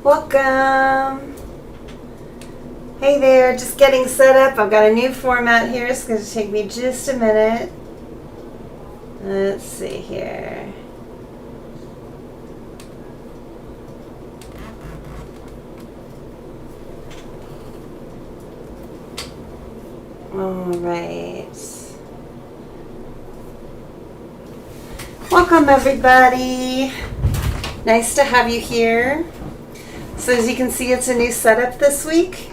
Welcome. Hey there, just getting set up. I've got a new format here. It's going to take me just a minute. Let's see here. All right. Welcome, everybody. Nice to have you here. So as you can see, it's a new setup this week.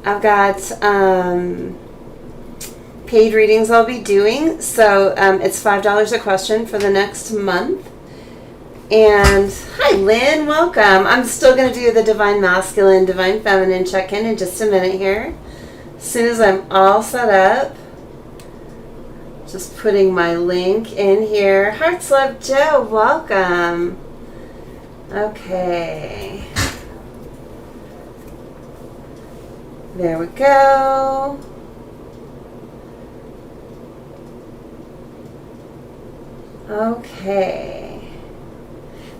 I've got paid readings I'll be doing. So it's $5 a question for the next month. And hi, Lynn. Welcome. I'm still going to do the Divine Masculine, Divine Feminine check-in in just a minute here. As soon as I'm all set up. Just putting my link in here. Hearts Love Joe, welcome. Okay. There we go. Okay.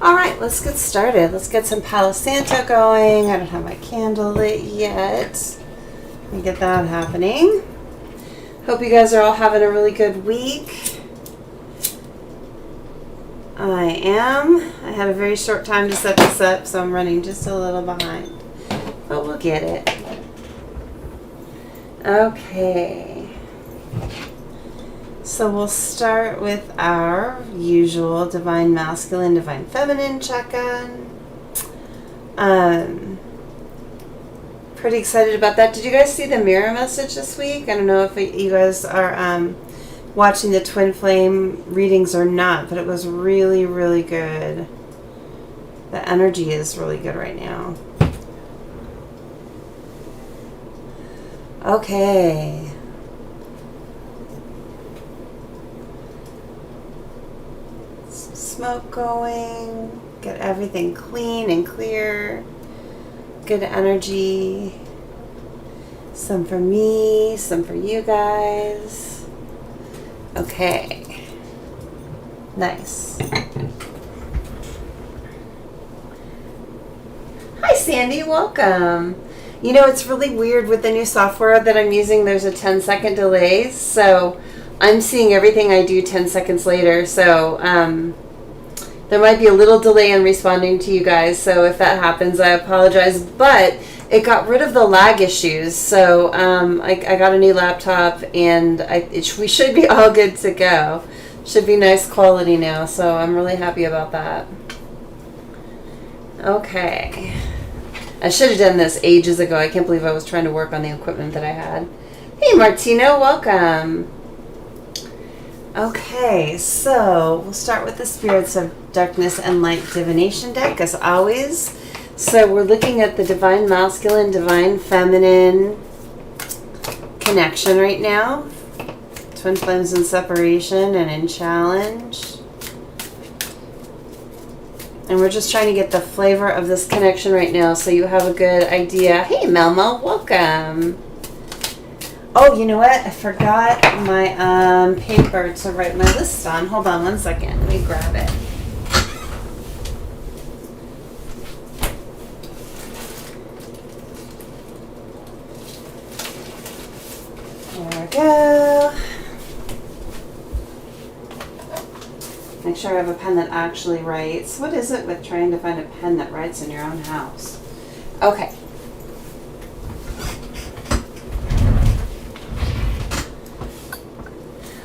All right, let's get started. Let's get some Palo Santo going. I don't have my candle lit yet. Let me get that happening. Hope you guys are all having a really good week. I am. I had a very short time to set this up, so I'm running just a little behind. But we'll get it. Okay. So we'll start with our usual Divine Masculine, Divine Feminine check-in. Pretty excited about that. Did you guys see the mirror message this week? I don't know if you guys are watching the Twin Flame readings or not, but it was really, really good. The energy is really good right now. Okay. Some smoke going. Get everything clean and clear. Good energy. Some for me, some for you guys. Okay. Nice. Hi, Sandy. Welcome. You know, it's really weird with the new software that I'm using. There's a 10-second delay, so I'm seeing everything I do 10 seconds later. So, there might be a little delay in responding to you guys, so if that happens, I apologize. But it got rid of the lag issues, so I got a new laptop, and we should be all good to go. Should be nice quality now, so I'm really happy about that. Okay. I should have done this ages ago. I can't believe I was trying to work on the equipment that I had. Hey, Martino, welcome. Okay, so we'll start with the Spirits of Darkness and Light Divination deck, as always. So we're looking at the Divine Masculine, Divine Feminine connection right now. Twin Flames in separation and in challenge. And we're just trying to get the flavor of this connection right now so you have a good idea. Hey, Melmo, welcome. Oh, you know what? I forgot my paper to write my list on. Hold on one second. Let me grab it. There we go. Make sure I have a pen that actually writes. What is it with trying to find a pen that writes in your own house? Okay.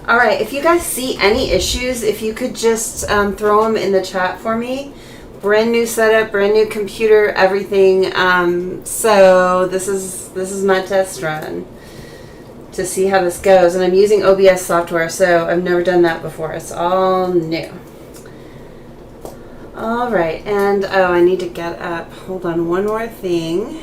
All right, if you guys see any issues, if you could just throw them in the chat for me. Brand new setup, brand new computer, everything. So this is my test run to see how this goes. And I'm using OBS software, so I've never done that before. It's all new. All right, and I need to get up. Hold on, one more thing.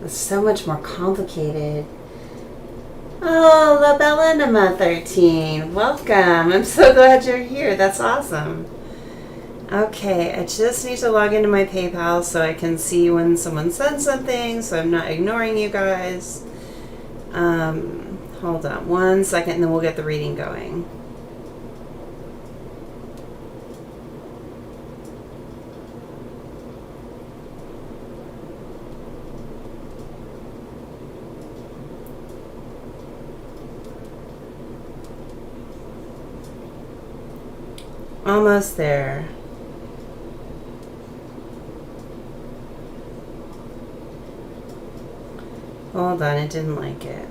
It's so much more complicated. Oh, La Bellenema 13. Welcome. I'm so glad you're here. That's awesome. Okay, I just need to log into my PayPal so I can see when someone sends something, so I'm not ignoring you guys. Hold on 1 second and then we'll get the reading going. Almost there. Hold on, it didn't like it.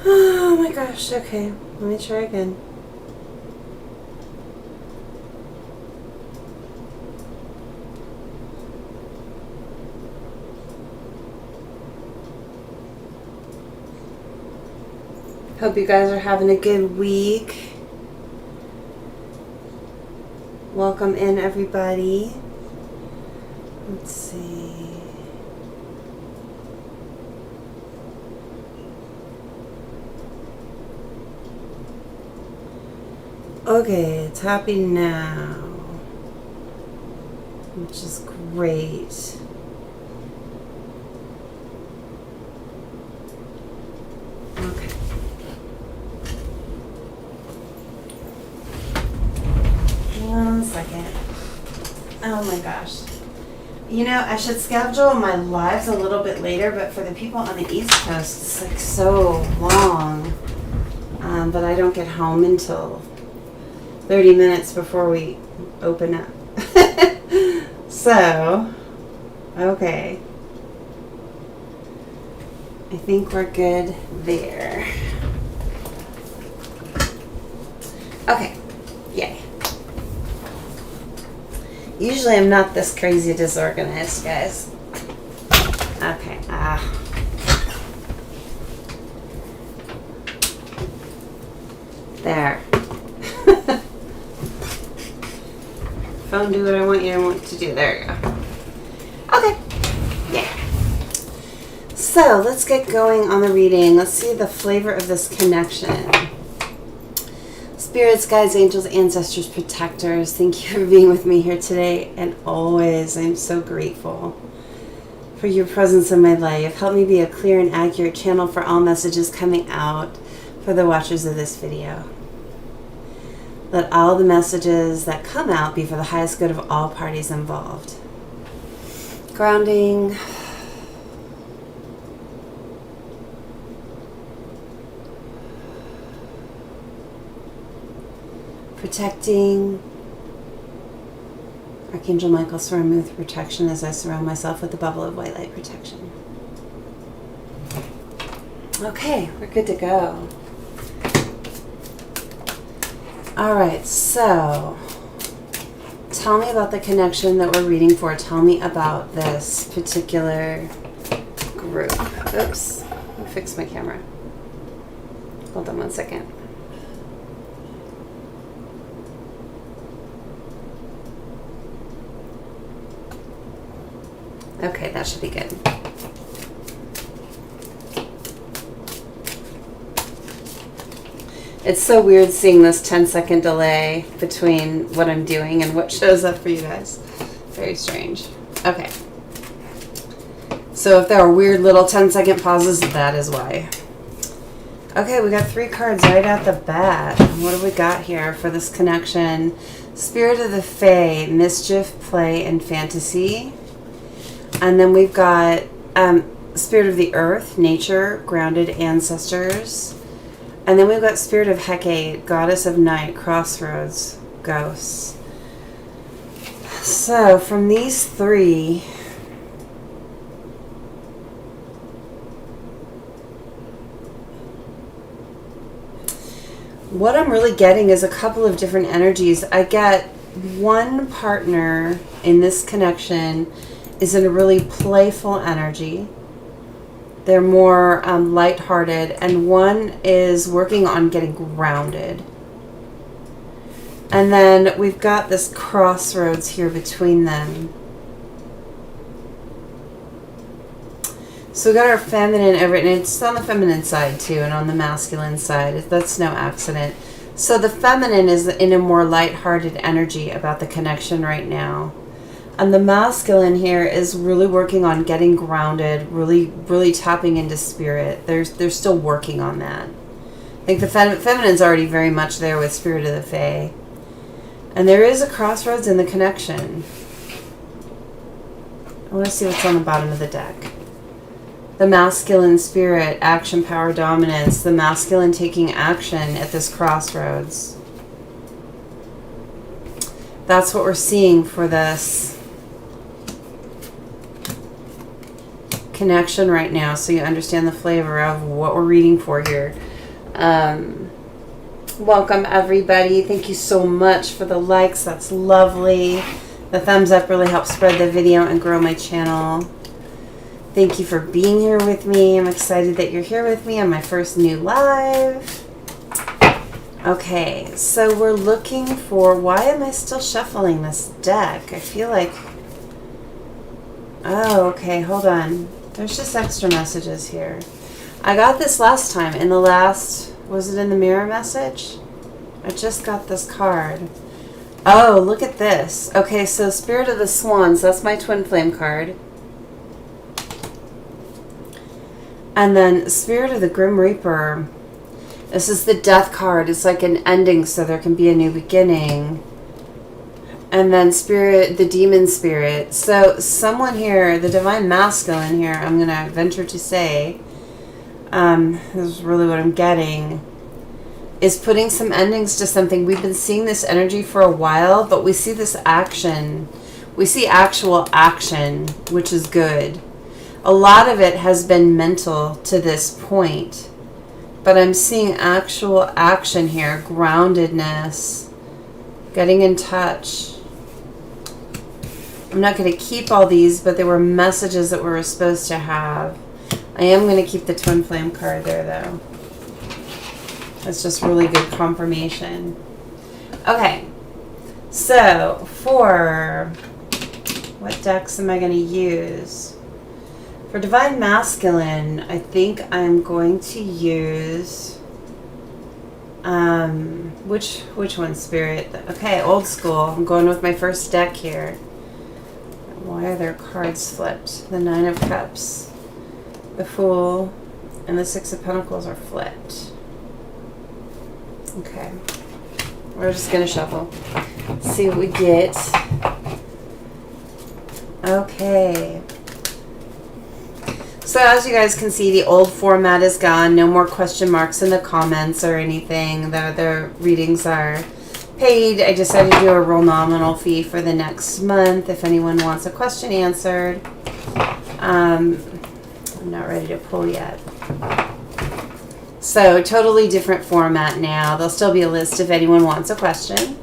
Oh my gosh, okay. Let me try again. Hope you guys are having a good week. Welcome in, everybody. Let's see. Okay, it's happy now, which is great. Okay. One second. Oh my gosh. You know, I should schedule my lives a little bit later, but for the people on the East Coast, it's like so long. But I don't get home until 30 minutes before we open up. So, okay. I think we're good there. Okay. Yay. Usually I'm not this crazy disorganized, guys. Okay. There. Phone, do what I want you to do. There you go. Okay. Yeah. So let's get going on the reading. Let's see the flavor of this connection. Spirits, guides, angels, ancestors, protectors, thank you for being with me here today and always. I'm so grateful for your presence in my life. Help me be a clear and accurate channel for all messages coming out for the watchers of this video. Let all the messages that come out be for the highest good of all parties involved. Grounding. Protecting. Archangel Michael, surround me with protection as I surround myself with the bubble of white light protection. Okay, we're good to go. All right, so tell me about the connection that we're reading for. Tell me about this particular group. Oops, I'll fix my camera. Hold on 1 second. Okay, that should be good. It's so weird seeing this 10-second delay between what I'm doing and what shows up for you guys. Very strange. Okay. So if there are weird little 10-second pauses, that is why. Okay, we got 3 cards right out the bat. What do we got here for this connection? Spirit of the Fae, mischief, play, and fantasy. And then we've got Spirit of the Earth, nature, grounded ancestors. And then we've got Spirit of Hecate, goddess of night, crossroads, ghosts. So from these 3, what I'm really getting is a couple of different energies. I get one partner in this connection is in a really playful energy. They're more lighthearted, and one is working on getting grounded. And then we've got this crossroads here between them. So we got our feminine over, and it's on the feminine side too, and on the masculine side. That's no accident. So the feminine is in a more lighthearted energy about the connection right now. And the masculine here is really working on getting grounded, really tapping into spirit. They're still working on that. I think the feminine's already very much there with Spirit of the Fae. And there is a crossroads in the connection. I want to see what's on the bottom of the deck. The masculine spirit, action, power, dominance. The masculine taking action at this crossroads. That's what we're seeing for this connection right now, so you understand the flavor of what we're reading for here. Welcome everybody. Thank you so much for the likes. That's lovely. The thumbs up really helps spread the video and grow my channel. Thank you for being here with me. I'm excited that you're here with me on my first new live. Okay, so we're looking for, why am I still shuffling this deck? I feel like, oh, okay, hold on. There's just extra messages here. I got this last time in the last, was it in the mirror message? I just got this card. Oh, look at this. Okay, so Spirit of the Swans, that's my twin flame card. And then Spirit of the Grim Reaper. This is the Death card. It's like an ending, so there can be a new beginning. And then Spirit, the Demon Spirit. So someone here, the Divine Masculine here, I'm going to venture to say, this is really what I'm getting, is putting some endings to something. We've been seeing this energy for a while, but we see this action. We see actual action, which is good. A lot of it has been mental to this point, but I'm seeing actual action here, groundedness, getting in touch. I'm not going to keep all these, but there were messages that we were supposed to have. I am going to keep the twin flame card there, though. That's just really good confirmation. Okay, so for what decks am I going to use? For Divine Masculine, I think I'm going to use, which one, Spirit? Okay, Old School. I'm going with my first deck here. Why are their cards flipped? The Nine of Cups, the Fool, and the Six of Pentacles are flipped. Okay, we're just going to shuffle. See what we get. Okay. So as you guys can see, the old format is gone. No more question marks in the comments or anything. The readings are paid. I decided to do a real nominal fee for the next month if anyone wants a question answered. I'm not ready to pull yet. So totally different format now. There'll still be a list if anyone wants a question.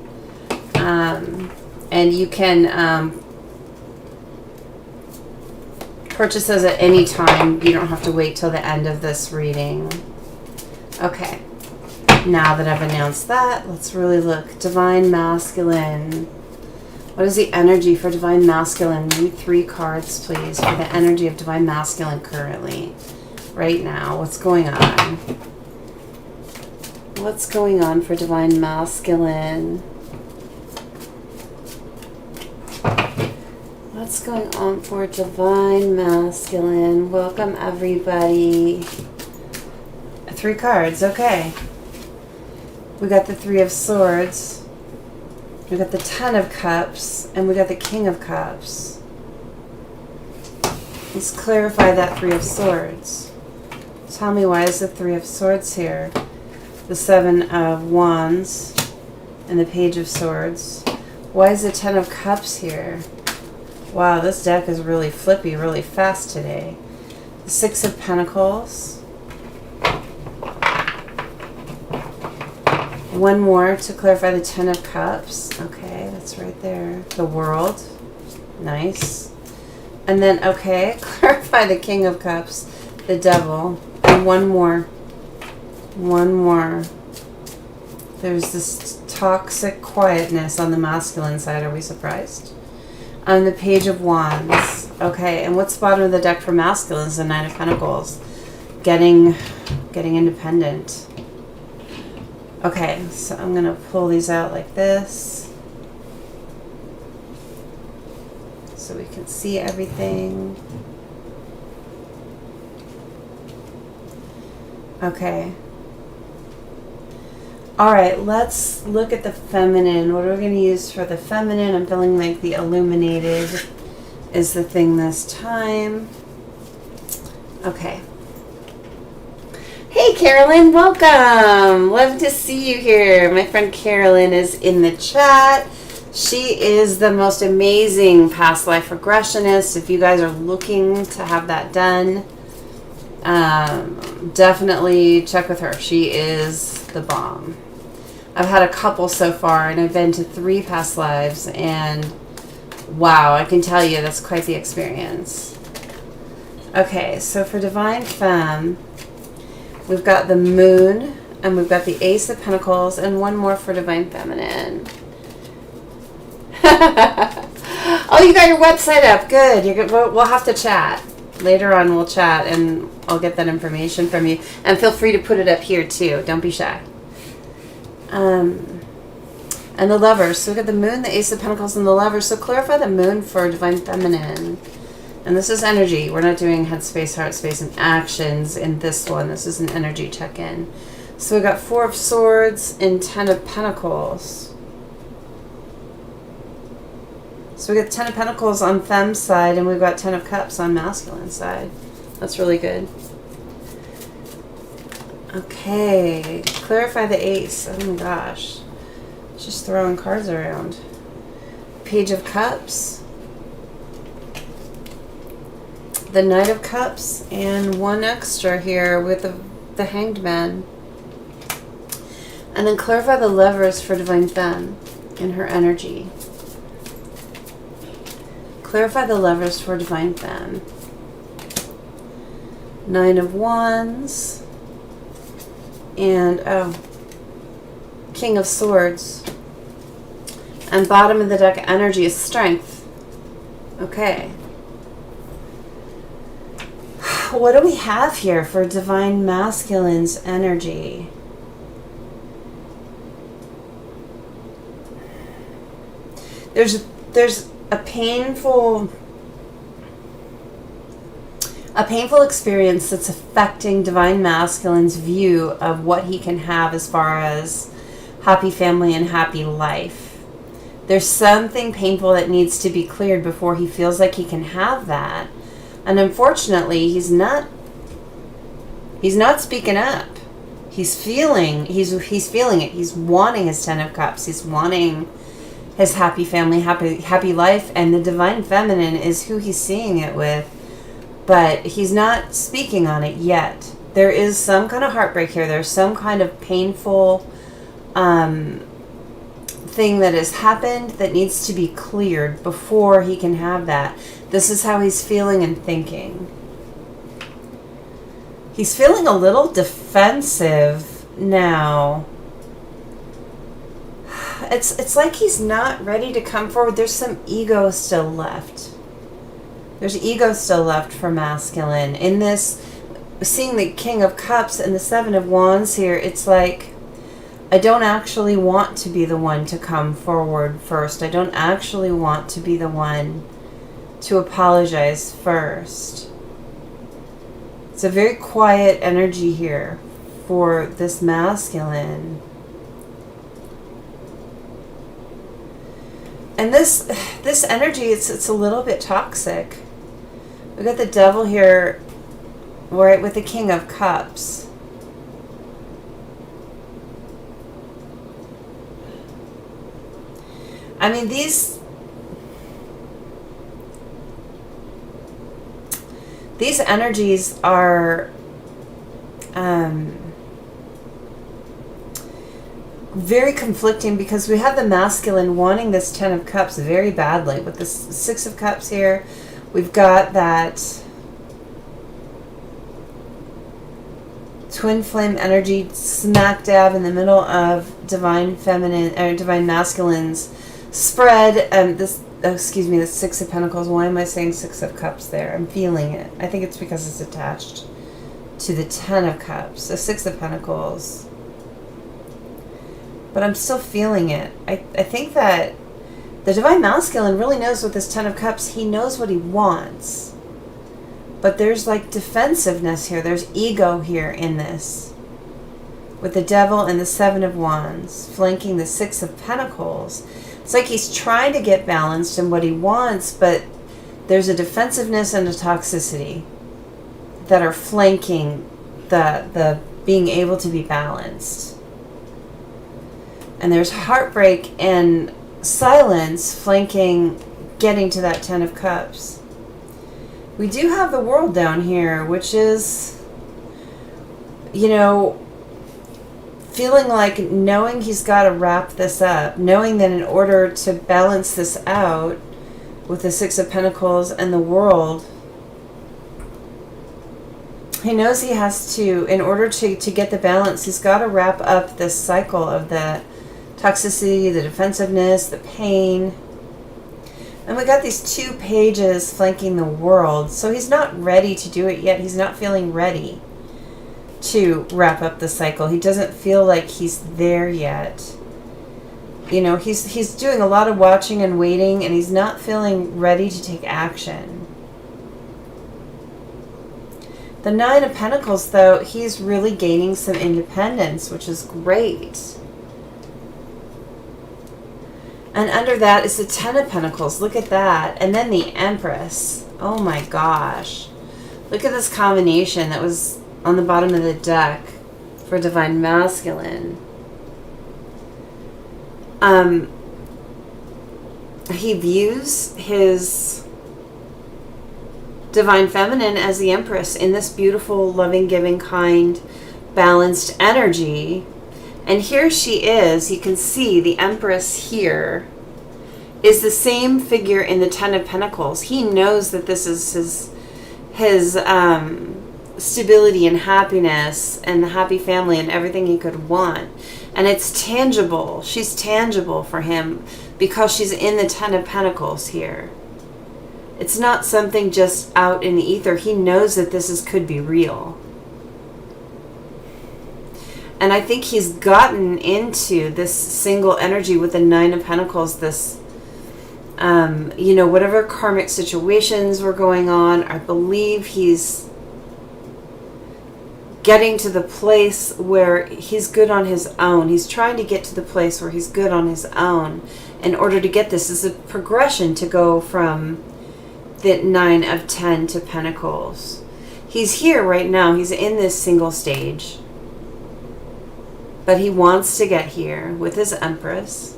And you can purchase those at any time. You don't have to wait till the end of this reading. Okay, now that I've announced that, let's really look. Divine Masculine. What is the energy for Divine Masculine? Need 3 cards, please, for the energy of Divine Masculine currently, right now. What's going on? What's going on for Divine Masculine? What's going on for Divine Masculine? Welcome, everybody. 3 cards, okay. We got the 3 of Swords. We got the 10 of Cups. And we got the King of Cups. Let's clarify that 3 of Swords. Tell me, why is the 3 of Swords here? The 7 of Wands and the Page of Swords. Why is the 10 of Cups here? Wow, this deck is really flippy, really fast today. The 6 of Pentacles. One more to clarify the 10 of Cups. Okay, that's right there. The World. Nice. And then, okay, clarify the King of Cups. The Devil. And one more. One more. There's this toxic quietness on the masculine side. Are we surprised? On the Page of Wands. Okay, and what's the bottom of the deck for masculine is the Nine of Pentacles. Getting independent. Okay, so I'm going to pull these out like this so we can see everything. Okay. All right, let's look at the feminine. What are we going to use for the feminine? I'm feeling like the illuminated is the thing this time. Okay. Hey, Carolyn, welcome. Love to see you here. My friend Carolyn is in the chat. She is the most amazing past life regressionist. If you guys are looking to have that done, definitely check with her. She is the bomb. I've had a couple so far, and I've been to 3 past lives, and wow, I can tell you that's quite the experience. Okay, so for Divine Femme, we've got the Moon, and we've got the Ace of Pentacles, and one more for Divine Feminine. Oh, you got your website up. Good. We'll have to chat. Later on, we'll chat, and I'll get that information from you. And feel free to put it up here, too. Don't be shy. And the Lovers. So we've got the Moon, the Ace of Pentacles, and the Lovers. So clarify the Moon for Divine Feminine. And this is energy. We're not doing headspace, heart space, and actions in this one. This is an energy check-in. So we've got 4 of Swords and 10 of Pentacles. So we got 10 of Pentacles on Femme's side, and we've got 10 of Cups on masculine side. That's really good. Okay, clarify the Ace. Oh my gosh. Just throwing cards around. Page of Cups. The Knight of Cups, and 1 extra here with the Hanged Man. And then clarify the Lovers for Divine Femme and her energy. Clarify the Lovers for Divine Femme. 9 of Wands. And, King of Swords. And bottom of the deck energy is Strength. Okay. What do we have here for Divine Masculine's energy? There's a painful experience that's affecting Divine Masculine's view of what he can have as far as happy family and happy life. There's something painful that needs to be cleared before he feels like he can have that. And unfortunately, he's not speaking up. He's feeling it. He's wanting his 10 of Cups. He's wanting his happy family, happy life, and the Divine Feminine is who he's seeing it with, but he's not speaking on it yet. There is some kind of heartbreak here. There's some kind of painful thing that has happened that needs to be cleared before he can have that. This is how he's feeling and thinking. He's feeling a little defensive now. It's like he's not ready to come forward. There's some ego still left. There's ego still left for masculine. In this, seeing the King of Cups and the 7 of Wands here, it's like, I don't actually want to be the one to come forward first. I don't actually want to be the one to apologize first. It's a very quiet energy here for this masculine. And this energy, it's a little bit toxic. We got the Devil here, right, with the King of Cups. I mean, these energies are very conflicting, because we have the masculine wanting this 10 of Cups very badly. With this 6 of Cups here, we've got that Twin flame energy smack dab in the middle of divine feminine or divine masculines spread. The Six of Pentacles. Why am I saying Six of Cups there? I'm feeling it. I think it's because it's attached to the Ten of Cups. The Six of Pentacles. But I'm still feeling it. I think that the divine masculine really knows with this Ten of Cups. He knows what he wants. But there's like defensiveness here. There's ego here in this. With the Devil and the Seven of Wands flanking the Six of Pentacles. It's like he's trying to get balanced in what he wants, but there's a defensiveness and a toxicity that are flanking the being able to be balanced. And there's heartbreak and silence flanking getting to that Ten of Cups. We do have the World down here, which is, feeling like knowing he's got to wrap this up, knowing that in order to balance this out with the Six of Pentacles and the World, he knows he has to, in order to get the balance, he's got to wrap up this cycle of the toxicity, the defensiveness, the pain. And we got these 2 pages flanking the World, so he's not ready to do it yet. He's not feeling ready to wrap up the cycle. He doesn't feel like he's there yet. He's doing a lot of watching and waiting, and he's not feeling ready to take action. The Nine of Pentacles, though, he's really gaining some independence, which is great. And under that is the Ten of Pentacles. Look at that. And then the Empress. Oh my gosh. Look at this combination that was on the bottom of the deck for divine masculine. He views his divine feminine as the Empress in this beautiful, loving, giving, kind, balanced energy. And here she is. You can see the Empress here is the same figure in the Ten of Pentacles. He knows that this is his stability and happiness and the happy family and everything he could want. And it's tangible. She's tangible for him because she's in the Ten of Pentacles here. It's not something just out in the ether. He knows that this could be real. And I think he's gotten into this single energy with the Nine of Pentacles, this, whatever karmic situations were going on, I believe he's getting to the place where he's good on his own. He's trying to get to the place where he's good on his own. In order to get this is a progression to go from the Nine of Ten to Pentacles. He's here right now. He's in this single stage. But he wants to get here with his Empress.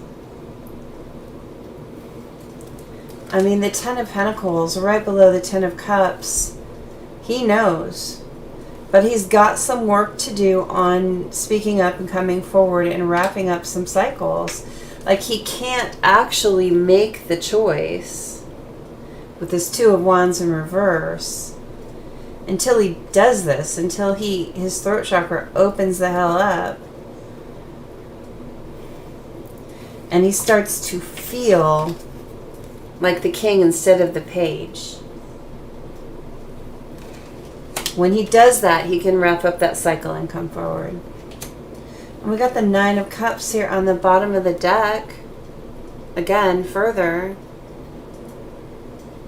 I mean, the Ten of Pentacles, right below the Ten of Cups, he knows. But he's got some work to do on speaking up and coming forward and wrapping up some cycles. Like, he can't actually make the choice with this Two of Wands in reverse until he does this, until his throat chakra opens the hell up. And he starts to feel like the king instead of the page. When he does that, he can wrap up that cycle and come forward. And we got the Nine of Cups here on the bottom of the deck. Again, further.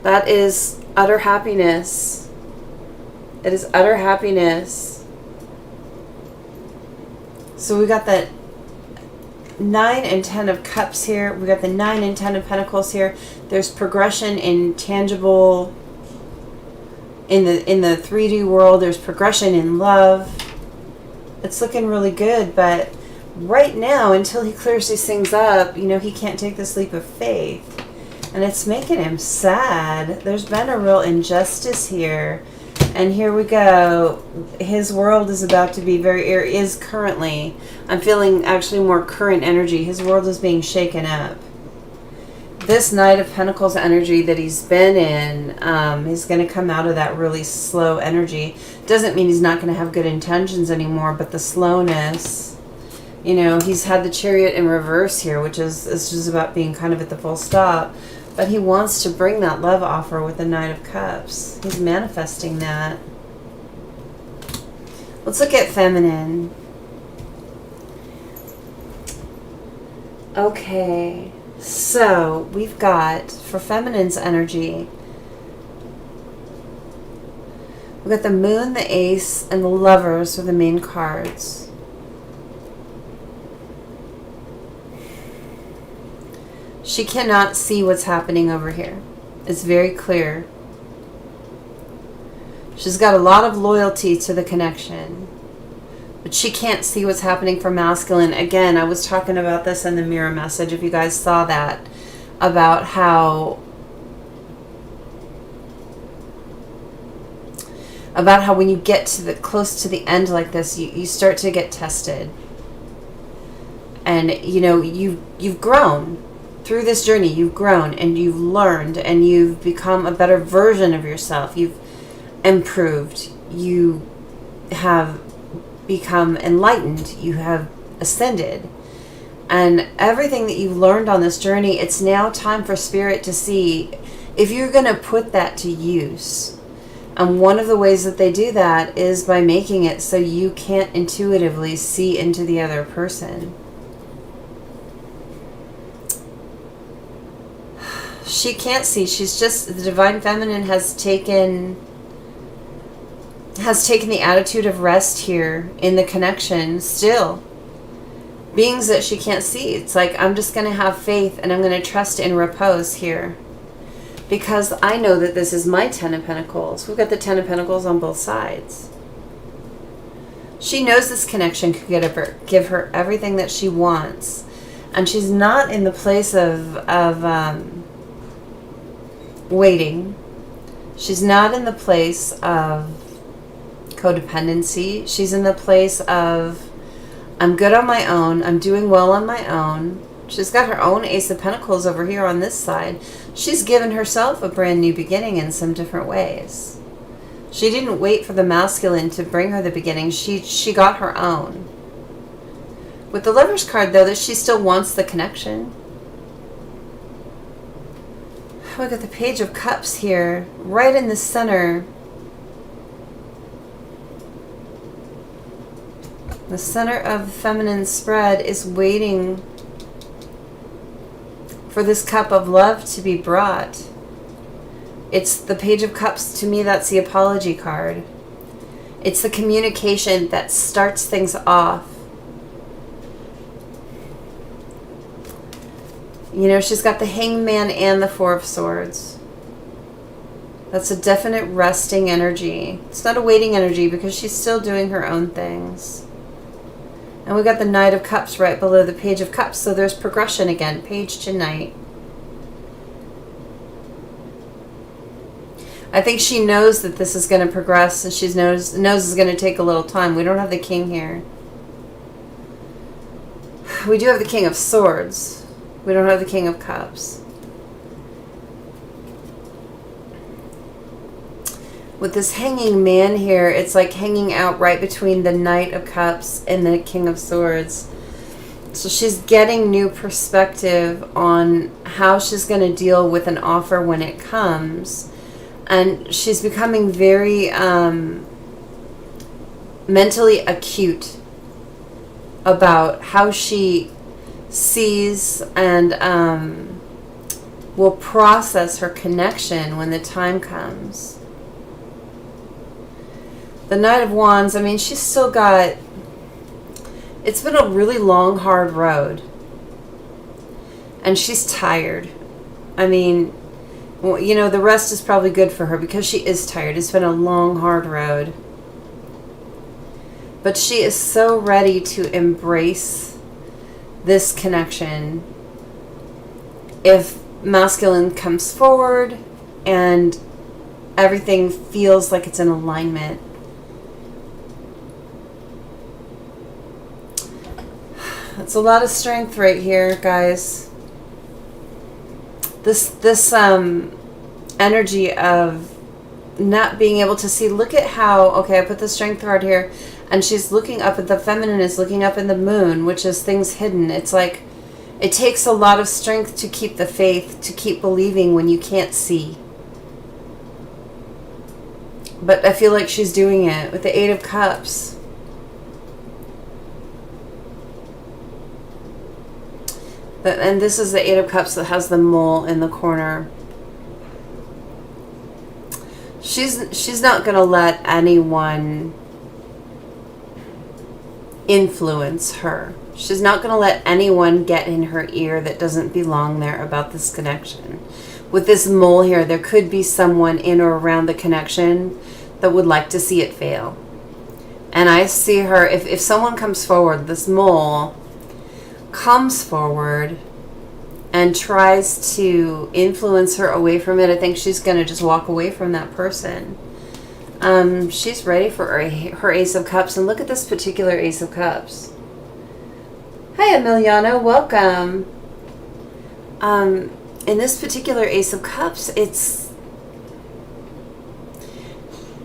That is utter happiness. It is utter happiness. So we got that 9 and 10 of Cups here. We got the 9 and 10 of Pentacles here. There's progression in tangible, in the 3D world. There's progression in love. It's looking really good, but right now, until he clears these things up, he can't take this leap of faith. And it's making him sad. There's been a real injustice here. And here we go. His world is about to be is currently, I'm feeling actually more current energy. His world is being shaken up. this Knight of Pentacles energy that he's been in, he's going to come out of that really slow energy. Doesn't mean he's not going to have good intentions anymore, but the slowness, you know, he's had the Chariot in reverse here, which is just about being kind of at the full stop. But he wants to bring that love offer with the Knight of Cups. He's manifesting that. Let's look at feminine. Okay, so we've got, for feminine's energy, we've got the Moon, the Ace, and the Lovers are the main cards. She cannot see what's happening over here. It's very clear. She's got a lot of loyalty to the connection, but she can't see what's happening for masculine. Again, I was talking about this in the mirror message, if you guys saw that, about how when you get to the close to the end like this, you start to get tested. And you know, you've grown through this journey. You've grown and you've learned and you've become a better version of yourself. You've improved. You have become enlightened. You have ascended. And everything that you've learned on this journey, it's now time for Spirit to see if you're going to put that to use. And one of the ways that they do that is by making it so you can't intuitively see into the other person. She can't see. She's just, the Divine Feminine has taken the attitude of rest here in the connection still. Beings that she can't see. It's like, I'm just going to have faith and I'm going to trust in repose here. Because I know that this is my Ten of Pentacles. We've got the Ten of Pentacles on both sides. She knows this connection could give her everything that she wants. And she's not in the place of waiting. She's not in the place of codependency. She's in the place of, I'm good on my own. I'm doing well on my own. She's got her own Ace of Pentacles over here on this side. She's given herself a brand new beginning in some different ways. She didn't wait for the masculine to bring her the beginning. She got her own. With the Lover's card, though, that she still wants the connection. Look at the Page of Cups here, right in the center. The center of the feminine spread is waiting for this cup of love to be brought. It's the Page of Cups. To me, that's the apology card. It's the communication that starts things off. You know, she's got the Hangman and the Four of Swords. That's a definite resting energy. It's not a waiting energy because she's still doing her own things. And we got the Knight of Cups right below the Page of Cups. So there's progression again, page to knight. I think she knows that this is going to progress, and she knows it's going to take a little time. We don't have the King here. We do have the King of Swords. We don't have the King of Cups. With this Hanging Man here, it's like hanging out right between the Knight of Cups and the King of Swords. So she's getting new perspective on how she's going to deal with an offer when it comes. And she's becoming very mentally acute about how she sees and will process her connection when the time comes. The Knight of Wands, I mean, she's still got, it's been a really long, hard road. And she's tired. I mean, well, you know, the rest is probably good for her because she is tired. It's been a long, hard road. But she is so ready to embrace this connection if masculine comes forward and everything feels like it's in alignment. It's a lot of strength right here, guys. this energy of not being able to see. Look at how, okay, I put the strength card here, and she's looking up at the feminine is looking up in the moon, which is things hidden. It's like it takes a lot of strength to keep the faith, to keep believing when you can't see. But I feel like she's doing it with the Eight of Cups. And this is the Eight of Cups that has the mole in the corner. She's not going to let anyone influence her. She's not going to let anyone get in her ear that doesn't belong there about this connection. With this mole here, there could be someone in or around the connection that would like to see it fail. And I see her, if someone comes forward, this mole comes forward and tries to influence her away from it, I think she's going to just walk away from that person. She's ready for her Ace of Cups. And look at this particular Ace of Cups. Hi, Emiliano. Welcome. In this particular Ace of Cups,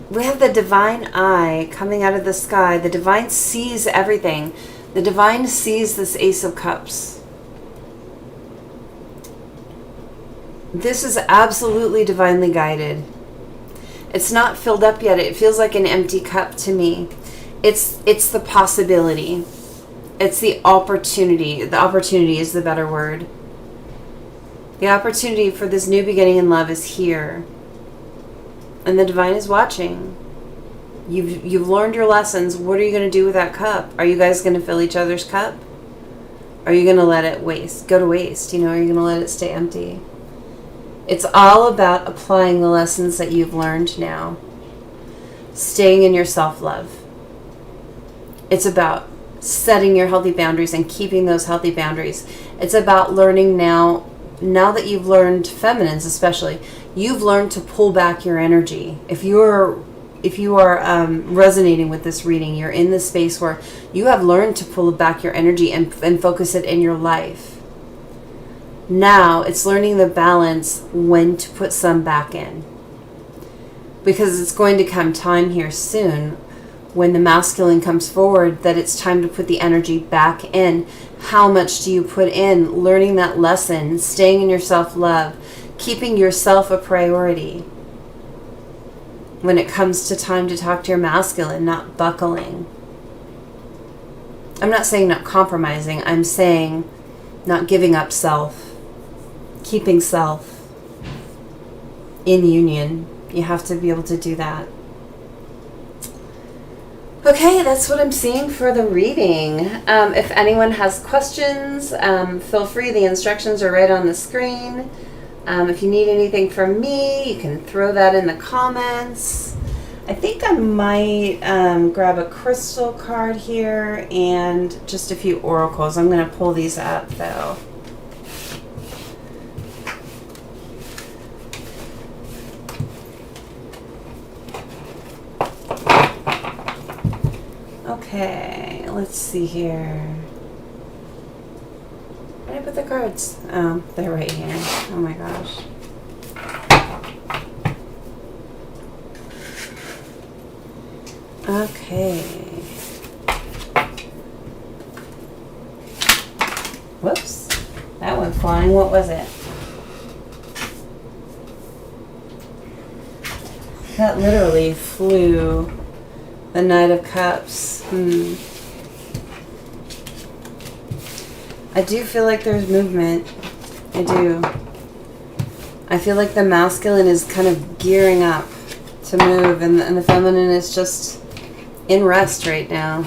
we have the divine eye coming out of the sky. The divine sees everything. The divine sees this Ace of Cups. This is absolutely divinely guided. It's not filled up yet. It feels like an empty cup to me. It's the possibility. It's the opportunity. The opportunity is the better word. The opportunity for this new beginning in love is here. And the divine is watching. You've learned your lessons. What are you going to do with that cup? Are you guys going to fill each other's cup? Are you going to let it go to waste? Are you going to let it stay empty? It's all about applying the lessons that you've learned now. Staying in your self-love. It's about setting your healthy boundaries and keeping those healthy boundaries. It's about learning now that you've learned, feminines especially, you've learned to pull back your energy. If you are resonating with this reading, you're in the space where you have learned to pull back your energy and focus it in your life. Now it's learning the balance when to put some back in. Because it's going to come time here soon when the masculine comes forward that it's time to put the energy back in. How much do you put in? Learning that lesson, staying in your self-love, keeping yourself a priority. When it comes to time to talk to your masculine, not buckling. I'm not saying not compromising. I'm saying not giving up self. Keeping self in union. You have to be able to do that. Okay, that's what I'm seeing for the reading. If anyone has questions, feel free. The instructions are right on the screen. If you need anything from me, you can throw that in the comments. I think I might grab a crystal card here and just a few oracles. I'm going to pull these up though. Okay, let's see here. Where did I put the cards? Oh, they're right here. Oh my gosh. Okay. Whoops. That went flying. What was it? That literally flew. The Knight of Cups. I do feel like there's movement. I do. I feel like the masculine is kind of gearing up to move, and the feminine is just in rest right now.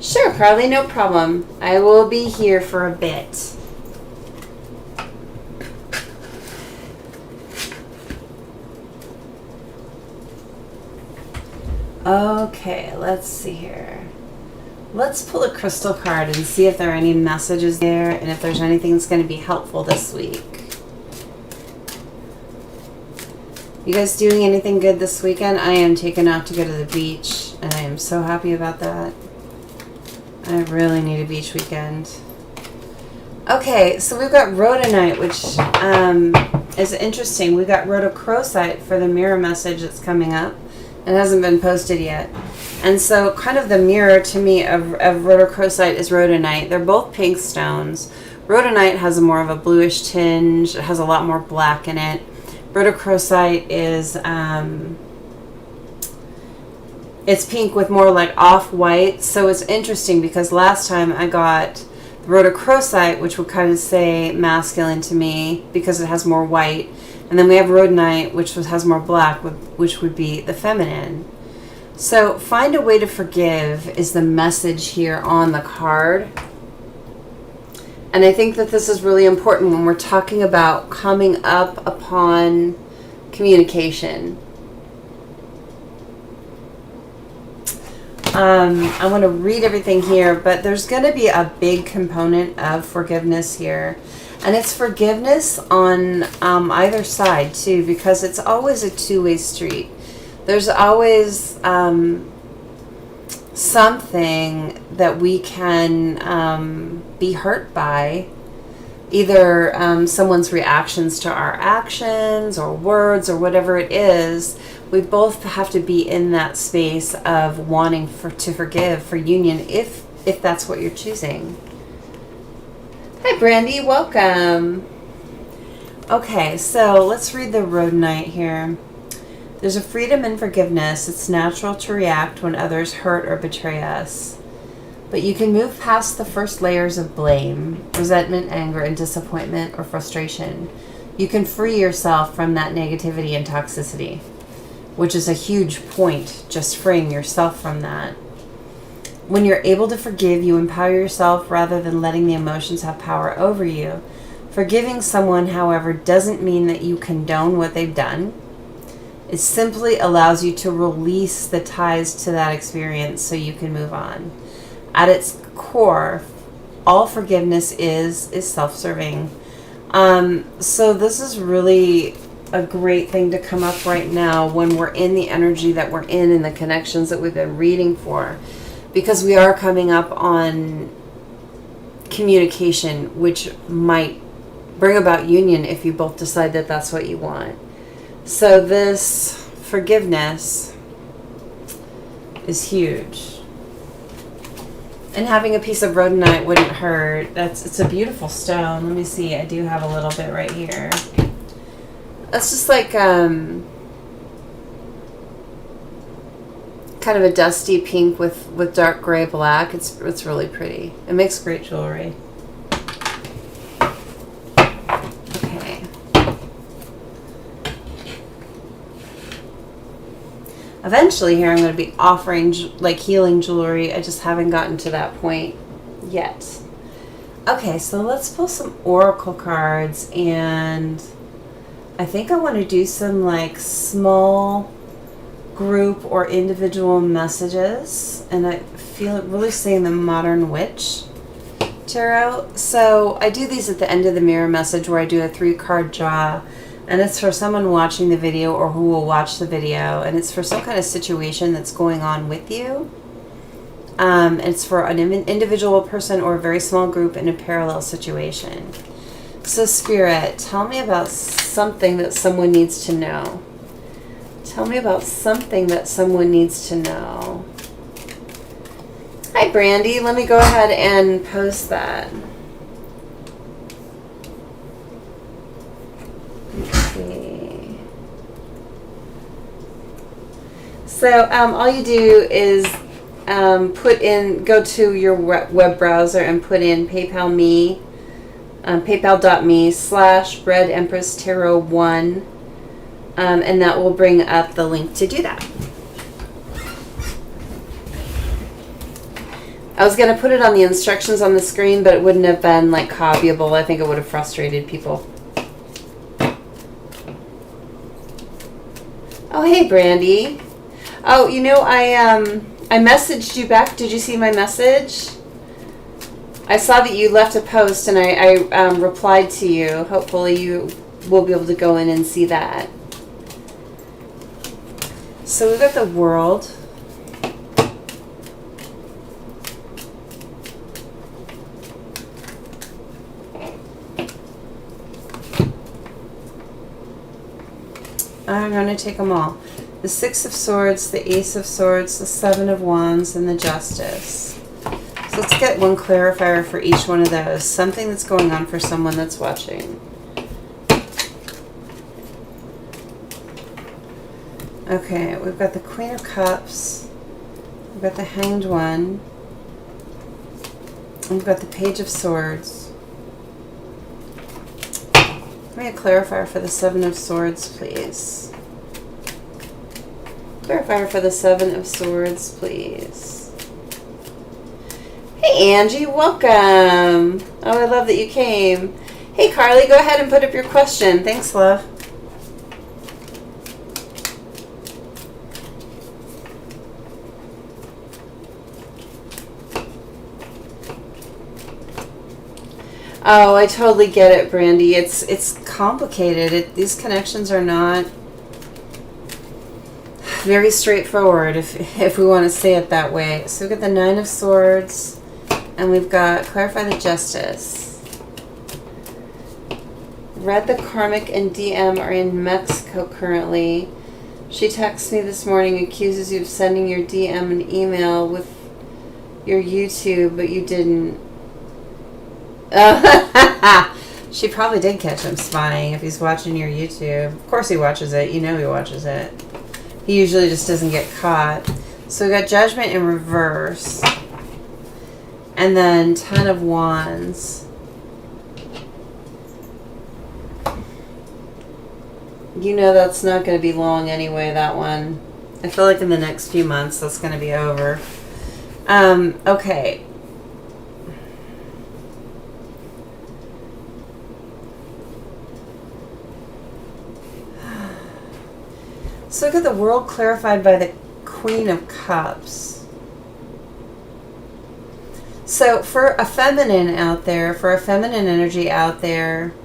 Sure, Carly, no problem. I will be here for a bit. Okay, let's see here. Let's pull a crystal card and see if there are any messages there and if there's anything that's going to be helpful this week. You guys doing anything good this weekend? I am taken out to go to the beach and I am so happy about that. I really need a beach weekend. Okay, so we've got rhodonite, which is interesting. We've got rhodochrosite for the mirror message that's coming up. It hasn't been posted yet. And so kind of the mirror to me of rhodochrosite is rhodonite. They're both pink stones. Rhodonite has a more of a bluish tinge. It has a lot more black in it. Rhodochrosite is it's pink with more like off-white. So it's interesting because last time I got rhodochrosite, which would kind of say masculine to me because it has more white. And then we have rhodonite, which has more black, which would be the feminine. So find a way to forgive is the message here on the card. And I think that this is really important when we're talking about coming up upon communication. I want to read everything here, but there's going to be a big component of forgiveness here. And it's forgiveness on either side, too, because it's always a two-way street. There's always something that we can be hurt by, either someone's reactions to our actions or words or whatever it is. We both have to be in that space of wanting to forgive for union if that's what you're choosing. Hi, Brandy. Welcome. Okay, so let's read the rhodonite here. There's a freedom in forgiveness. It's natural to react when others hurt or betray us. But you can move past the first layers of blame, resentment, anger, and disappointment or frustration. You can free yourself from that negativity and toxicity, which is a huge point, just freeing yourself from that. When you're able to forgive, you empower yourself rather than letting the emotions have power over you. Forgiving someone, however, doesn't mean that you condone what they've done. It simply allows you to release the ties to that experience so you can move on. At its core, all forgiveness is self-serving. So this is really a great thing to come up right now when we're in the energy that we're in and the connections that we've been reading for. Because we are coming up on communication, which might bring about union if you both decide that that's what you want. So this forgiveness is huge. And having a piece of rhodonite wouldn't hurt. It's a beautiful stone. Let me see. I do have a little bit right here. That's just like kind of a dusty pink with dark gray black. It's really pretty. It makes great jewelry. Okay. Eventually here I'm going to be offering like healing jewelry. I just haven't gotten to that point yet. Okay, so let's pull some oracle cards, and I think I want to do some like small group or individual messages, and I feel it really saying the Modern Witch Tarot. So I do these at the end of the mirror message where I do a 3-card draw, and it's for someone watching the video or who will watch the video, and it's for some kind of situation that's going on with you. It's for an individual person or a very small group in a parallel situation. So Spirit, tell me about something that someone needs to know. Tell me about something that someone needs to know. Hi, Brandy. Let me go ahead and post that. Let's see. So all you do is go to your web browser and put in PayPal me, paypal.me/Red Empress Tarot 1. And that will bring up the link to do that. I was going to put it on the instructions on the screen, but it wouldn't have been like copyable. I think it would have frustrated people. Oh, hey, Brandy. Oh, you know, I messaged you back. Did you see my message? I saw that you left a post, and I replied to you. Hopefully you will be able to go in and see that. So we've got the World. I'm going to take them all. The Six of Swords, the Ace of Swords, the Seven of Wands, and the Justice. So let's get one clarifier for each one of those. Something that's going on for someone that's watching. Okay, we've got the Queen of Cups. We've got the Hanged One. And we've got the Page of Swords. Give me a clarifier for the Seven of Swords, please. Clarifier for the Seven of Swords, please. Hey, Angie, welcome. Oh, I love that you came. Hey, Carly, go ahead and put up your question. Thanks, love. Oh, I totally get it, Brandy. It's complicated. These connections are not very straightforward, if we want to say it that way. So we've got the Nine of Swords, and we've got Clarify the Justice. Read the Karmic and DM are in Mexico currently. She texts me this morning, accuses you of sending your DM an email with your YouTube, but you didn't. She probably did catch him spying if he's watching your YouTube. Of course he watches it. You know he watches it. He usually just doesn't get caught. So we got Judgment in reverse. And then Ten of Wands. You know that's not going to be long anyway, that one. I feel like in the next few months that's going to be over. Okay. So look at the world clarified by the Queen of Cups. So for a feminine out there, for a feminine energy out there,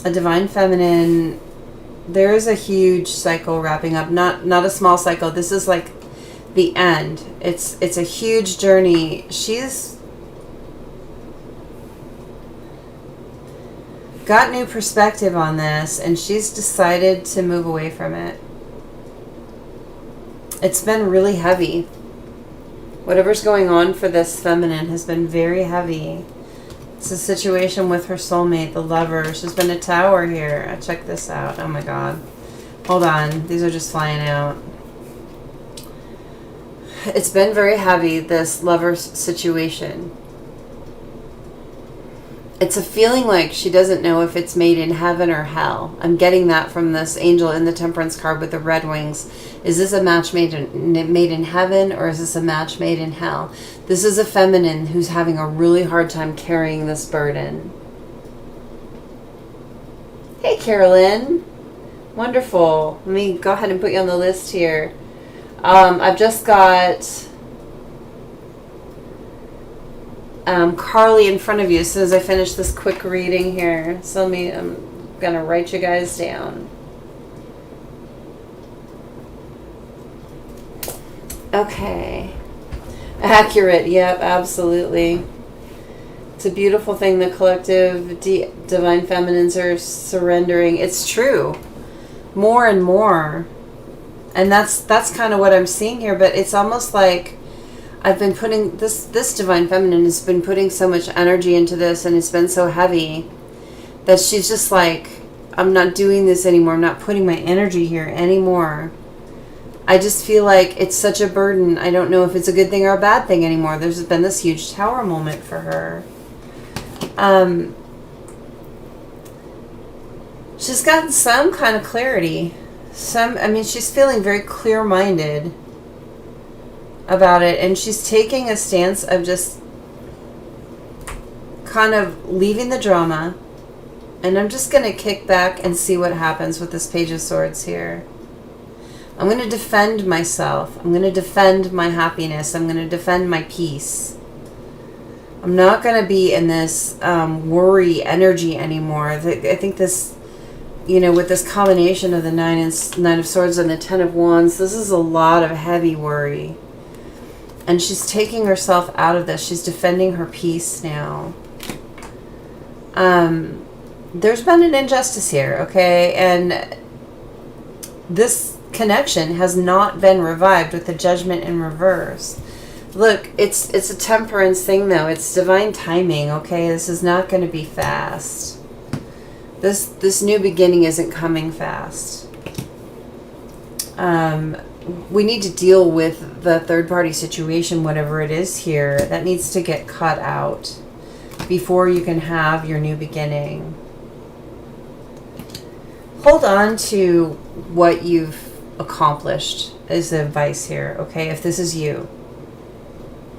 a divine feminine, there is a huge cycle wrapping up. Not a small cycle. This is like the end. It's a huge journey. She's got new perspective on this, and she's decided to move away from it. It's been really heavy. Whatever's going on for this feminine has been very heavy. It's a situation with her soulmate, the Lover. There's been a Tower here. Check this out. Oh my god. Hold on. These are just flying out. It's been very heavy, this Lover situation. It's a feeling like she doesn't know if it's made in heaven or hell. I'm getting that from this angel in the Temperance card with the red wings. Is this a match made in heaven, or is this a match made in hell? This is a feminine who's having a really hard time carrying this burden. Hey, Carolyn. Wonderful. Let me go ahead and put you on the list here. I've just got Carly in front of you as soon as I finish this quick reading here. So I'm going to write you guys down. Okay. Accurate. Yep, absolutely. It's a beautiful thing the collective divine feminines are surrendering. It's true. More and more. And that's kind of what I'm seeing here, but it's almost like I've been putting this divine feminine has been putting so much energy into this, and it's been so heavy that she's just like, I'm not doing this anymore. I'm not putting my energy here anymore. I just feel like it's such a burden. I don't know if it's a good thing or a bad thing anymore. There's been this huge Tower moment for her. She's gotten some kind of clarity. She's feeling very clear-minded about it, and she's taking a stance of just kind of leaving the drama, and I'm just going to kick back and see what happens with this Page of Swords here. I'm going to defend myself. I'm going to defend my happiness. I'm going to defend my peace. I'm not going to be in this worry energy anymore. I think this, with this combination of the Nine of Swords and the Ten of Wands, this is a lot of heavy worry. And she's taking herself out of this. She's defending her peace now. There's been an injustice here, okay? And this connection has not been revived with the Judgment in reverse. Look, it's a temperance thing, though. It's divine timing, okay? This is not going to be fast. This new beginning isn't coming fast. We need to deal with the third-party situation, whatever it is here. That needs to get cut out before you can have your new beginning. Hold on to what you've accomplished is the advice here, okay? If this is you,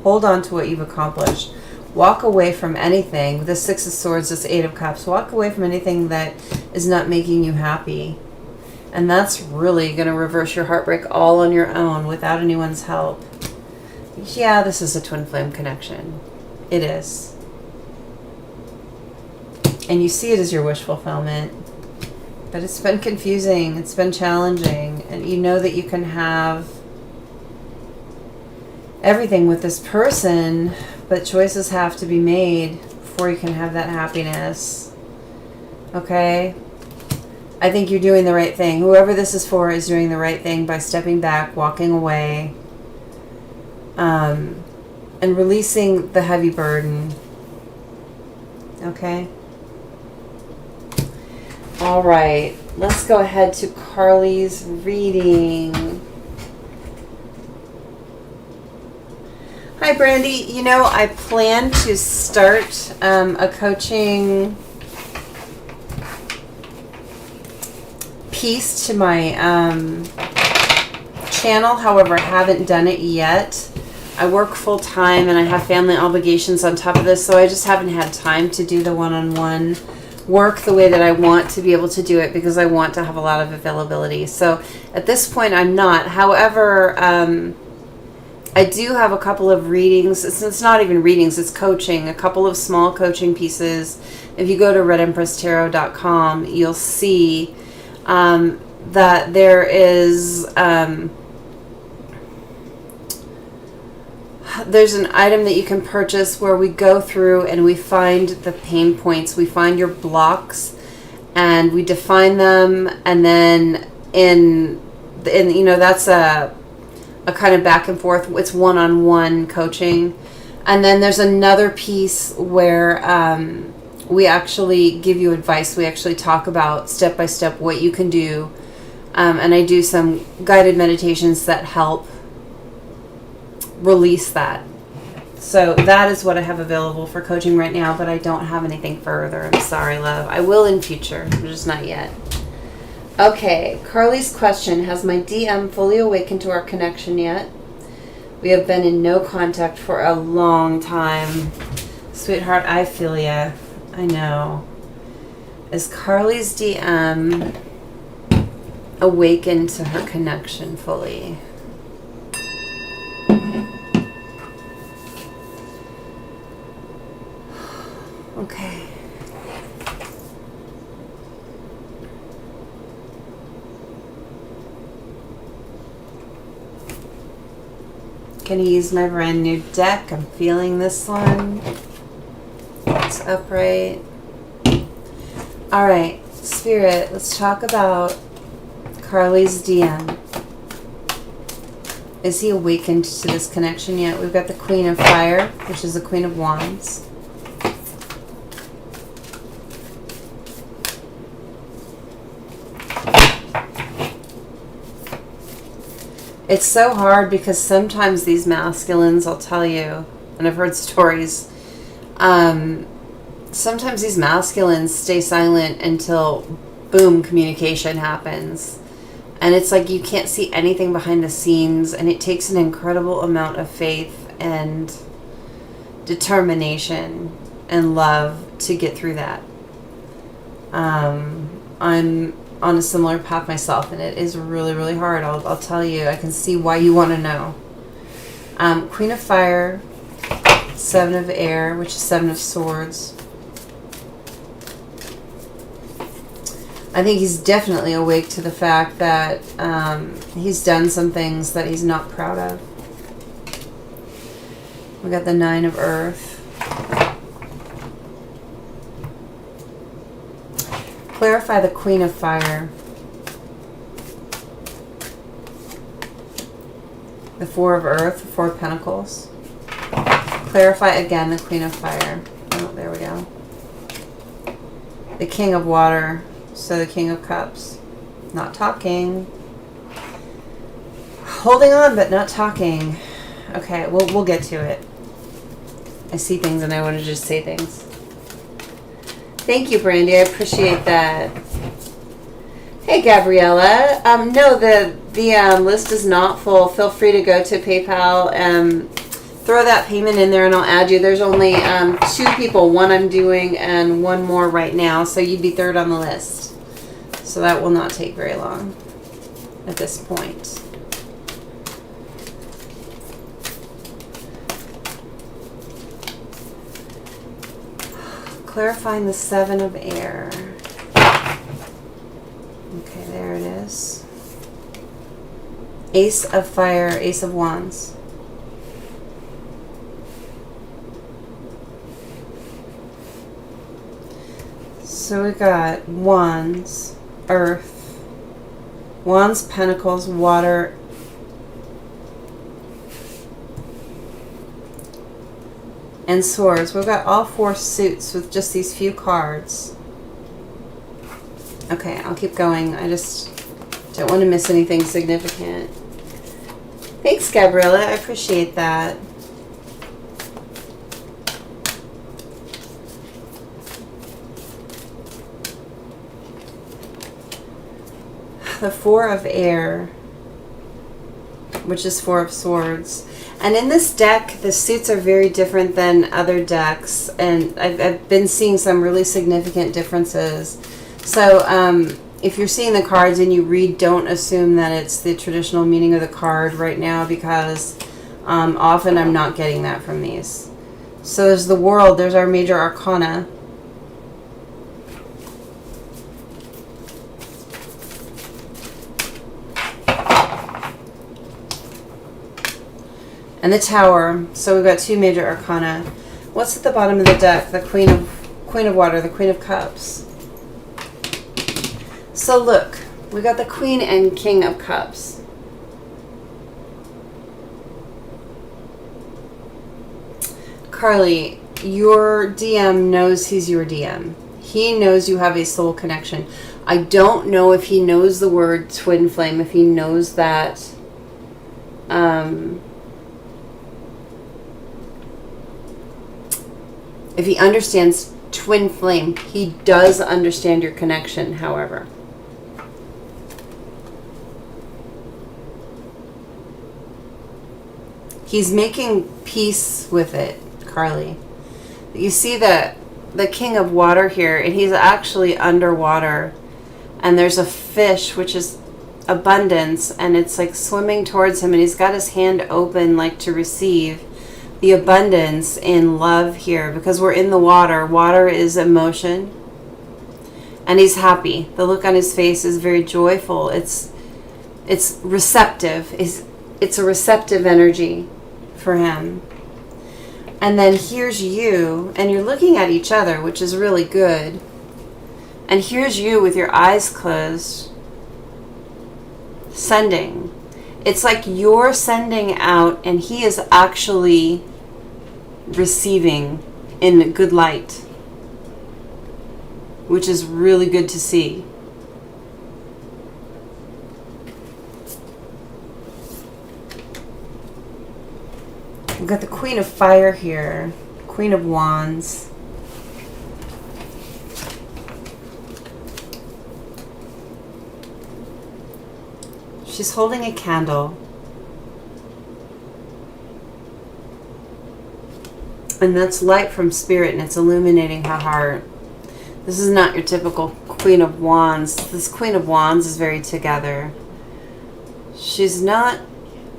hold on to what you've accomplished. Walk away from anything. The Six of Swords, this Eight of Cups. Walk away from anything that is not making you happy. And that's really going to reverse your heartbreak all on your own without anyone's help. Yeah, this is a twin flame connection. It is. And you see it as your wish fulfillment. But it's been confusing. It's been challenging. And you know that you can have everything with this person, but choices have to be made before you can have that happiness. Okay? I think you're doing the right thing. Whoever this is for is doing the right thing by stepping back, walking away, and releasing the heavy burden. Okay? All right. Let's go ahead to Carly's reading. Hi, Brandy. You know, I plan to start a coaching piece to my channel. However, I haven't done it yet. I work full time and I have family obligations on top of this, so I just haven't had time to do the one-on-one work the way that I want to be able to do it because I want to have a lot of availability. So at this point, I'm not. However, I do have a couple of readings. It's not even readings, it's coaching. A couple of small coaching pieces. If you go to redempresstarot.com, you'll see that there is there's an item that you can purchase where we go through and we find the pain points, we find your blocks, and we define them, and then in you know, that's a kind of back and forth. It's one-on-one coaching. And then there's another piece where we actually give you advice. We actually talk about step by step what you can do. And I do some guided meditations that help release that. So that is what I have available for coaching right now, but I don't have anything further. I'm sorry, love. I will in future, just not yet. Okay, Carly's question: has my DM fully awakened to our connection yet? We have been in no contact for a long time. Sweetheart, I feel ya. I know. Is Carly's DM awakened to her connection fully? Okay. Can I use my brand new deck? I'm feeling this one. It's upright. All right, Spirit, let's talk about Carly's DM. Is he awakened to this connection yet? We've got the Queen of Fire, which is the Queen of Wands. It's so hard because sometimes these masculines, I'll tell you, and I've heard stories, sometimes these masculines stay silent until, boom, communication happens. And it's like you can't see anything behind the scenes, and it takes an incredible amount of faith and determination and love to get through that. I'm on a similar path myself, and it is really, really hard. I'll tell you. I can see why you want to know. Queen of Fire, Seven of Air, which is Seven of Swords. I think he's definitely awake to the fact that he's done some things that he's not proud of. We got the Nine of Earth. Clarify the Queen of Fire. The Four of Earth, Four of Pentacles. Clarify again the Queen of Fire. Oh, there we go. The King of Water, so the King of Cups. Not talking. Holding on, but not talking. Okay, we'll get to it. I see things and I want to just say things. Thank you, Brandy. I appreciate that. Hey, Gabriella. No, the list is not full. Feel free to go to PayPal and throw that payment in there and I'll add you. There's only 2 people. One I'm doing and one more right now. So you'd be 3rd on the list. So that will not take very long at this point. Clarifying the 7 of Air. Okay, there it is. Ace of Fire, Ace of Wands. So we got Wands, Earth, Wands, Pentacles, Water, and Swords. We've got all 4 suits with just these few cards. Okay, I'll keep going. I just don't want to miss anything significant. Thanks, Gabriella. I appreciate that. The Four of Air, which is 4 of Swords. And in this deck, the suits are very different than other decks. And I've been seeing some really significant differences. So if you're seeing the cards and you read, don't assume that it's the traditional meaning of the card right now, because often I'm not getting that from these. So there's the World. There's our major arcana. And the Tower. So we've got 2 major arcana. What's at the bottom of the deck? The Queen of Water, the Queen of Cups. So look, we got the Queen and King of Cups. Carly, your DM knows he's your DM. He knows you have a soul connection. I don't know if he knows the word twin flame, if he knows that if he understands twin flame. He does understand your connection, however. He's making peace with it, Carly. You see the King of Water here, and he's actually underwater. And there's a fish, which is abundance, and it's like swimming towards him, and he's got his hand open like to receive the abundance in love here, because we're in the water. Water is emotion, and he's happy. The look on his face is very joyful. It's receptive. It's a receptive energy for him. And then here's you, and you're looking at each other, which is really good. And here's you with your eyes closed, sending. It's like you're sending out, and he is actually receiving in good light, which is really good to see. We've got the Queen of Fire here, Queen of Wands. She's holding a candle. And that's light from spirit, and it's illuminating her heart. This is not your typical Queen of Wands. This Queen of Wands is very together. She's not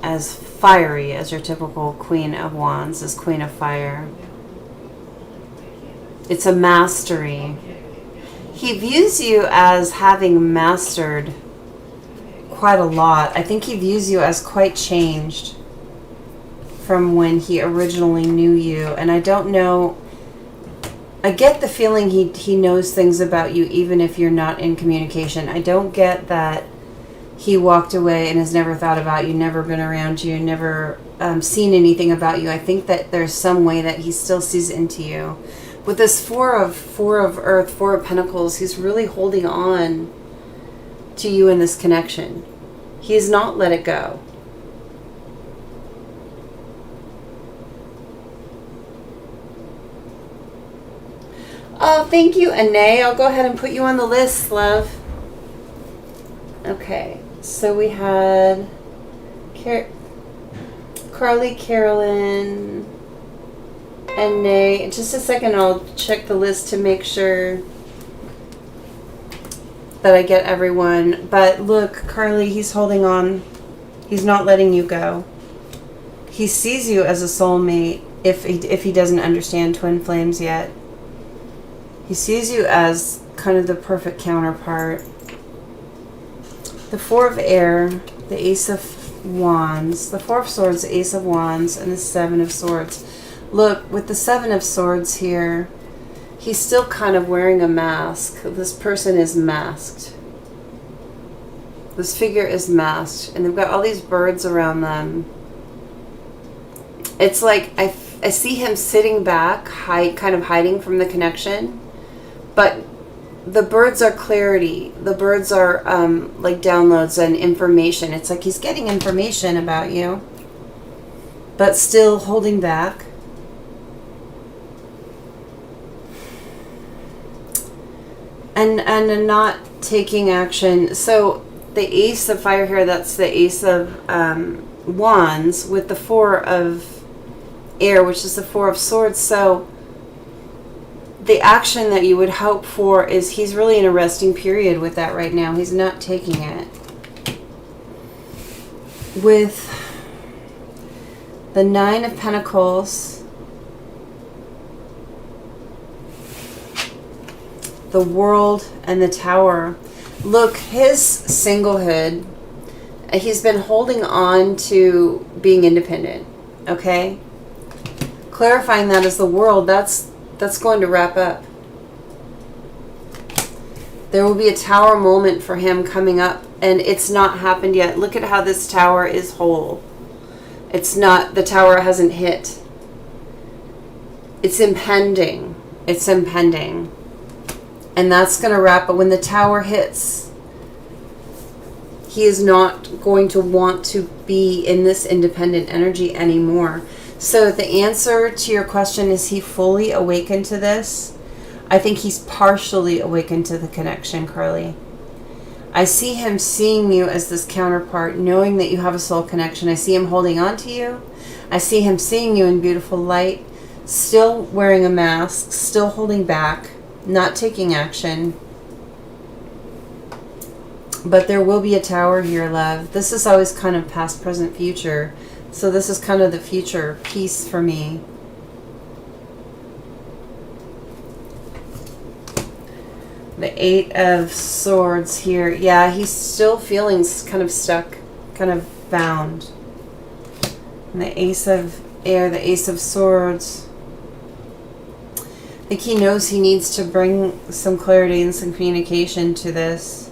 as fiery as your typical Queen of Wands, as Queen of Fire. It's a mastery. He views you as having mastered quite a lot. I think he views you as quite changed from when he originally knew you. And I don't know, I get the feeling he knows things about you even if you're not in communication. I don't get that he walked away and has never thought about you, never been around you, never seen anything about you. I think that there's some way that he still sees into you. With this four of earth, four of pentacles, he's really holding on to you in this connection. He has not let it go. Oh, thank you, Anae. I'll go ahead and put you on the list, love. Okay, so we had Carly, Carolyn, Anae. In just a second, I'll check the list to make sure that I get everyone. But look, Carly, he's holding on. He's not letting you go. He sees you as a soulmate if he doesn't understand twin flames yet. He sees you as kind of the perfect counterpart. The Four of Air, the Ace of Wands, the Four of Swords, the Ace of Wands, and the Seven of Swords. Look, with the Seven of Swords here, he's still kind of wearing a mask. This person is masked. This figure is masked, and they've got all these birds around them. It's like I see him sitting back, kind of hiding from the connection. But the birds are clarity. The birds are like downloads and information. It's like he's getting information about you, but still holding back. And not taking action. So the Ace of Fire here, that's the Ace of Wands with the Four of Air, which is the Four of Swords. So the action that you would hope for is he's really in a resting period with that right now. He's not taking it. With the Nine of Pentacles, the World, and the Tower. Look, his singlehood, he's been holding on to being independent, okay? Clarifying that as the World, that's going to wrap up. There will be a Tower moment for him coming up, and it's not happened yet. Look at how this Tower is whole. It's not, the Tower hasn't hit. It's impending. It's impending. And that's going to wrap up. When the Tower hits, he is not going to want to be in this independent energy anymore. So the answer to your question, is he fully awakened to this? I think he's partially awakened to the connection, Carly. I see him seeing you as this counterpart, knowing that you have a soul connection. I see him holding on to you. I see him seeing you in beautiful light, still wearing a mask, still holding back, not taking action. But there will be a Tower here, love. This is always kind of past, present, future. So this is kind of the future piece for me. The Eight of Swords here. Yeah, he's still feeling kind of stuck, kind of bound. And the Ace of Air, the Ace of Swords. I think he knows he needs to bring some clarity and some communication to this.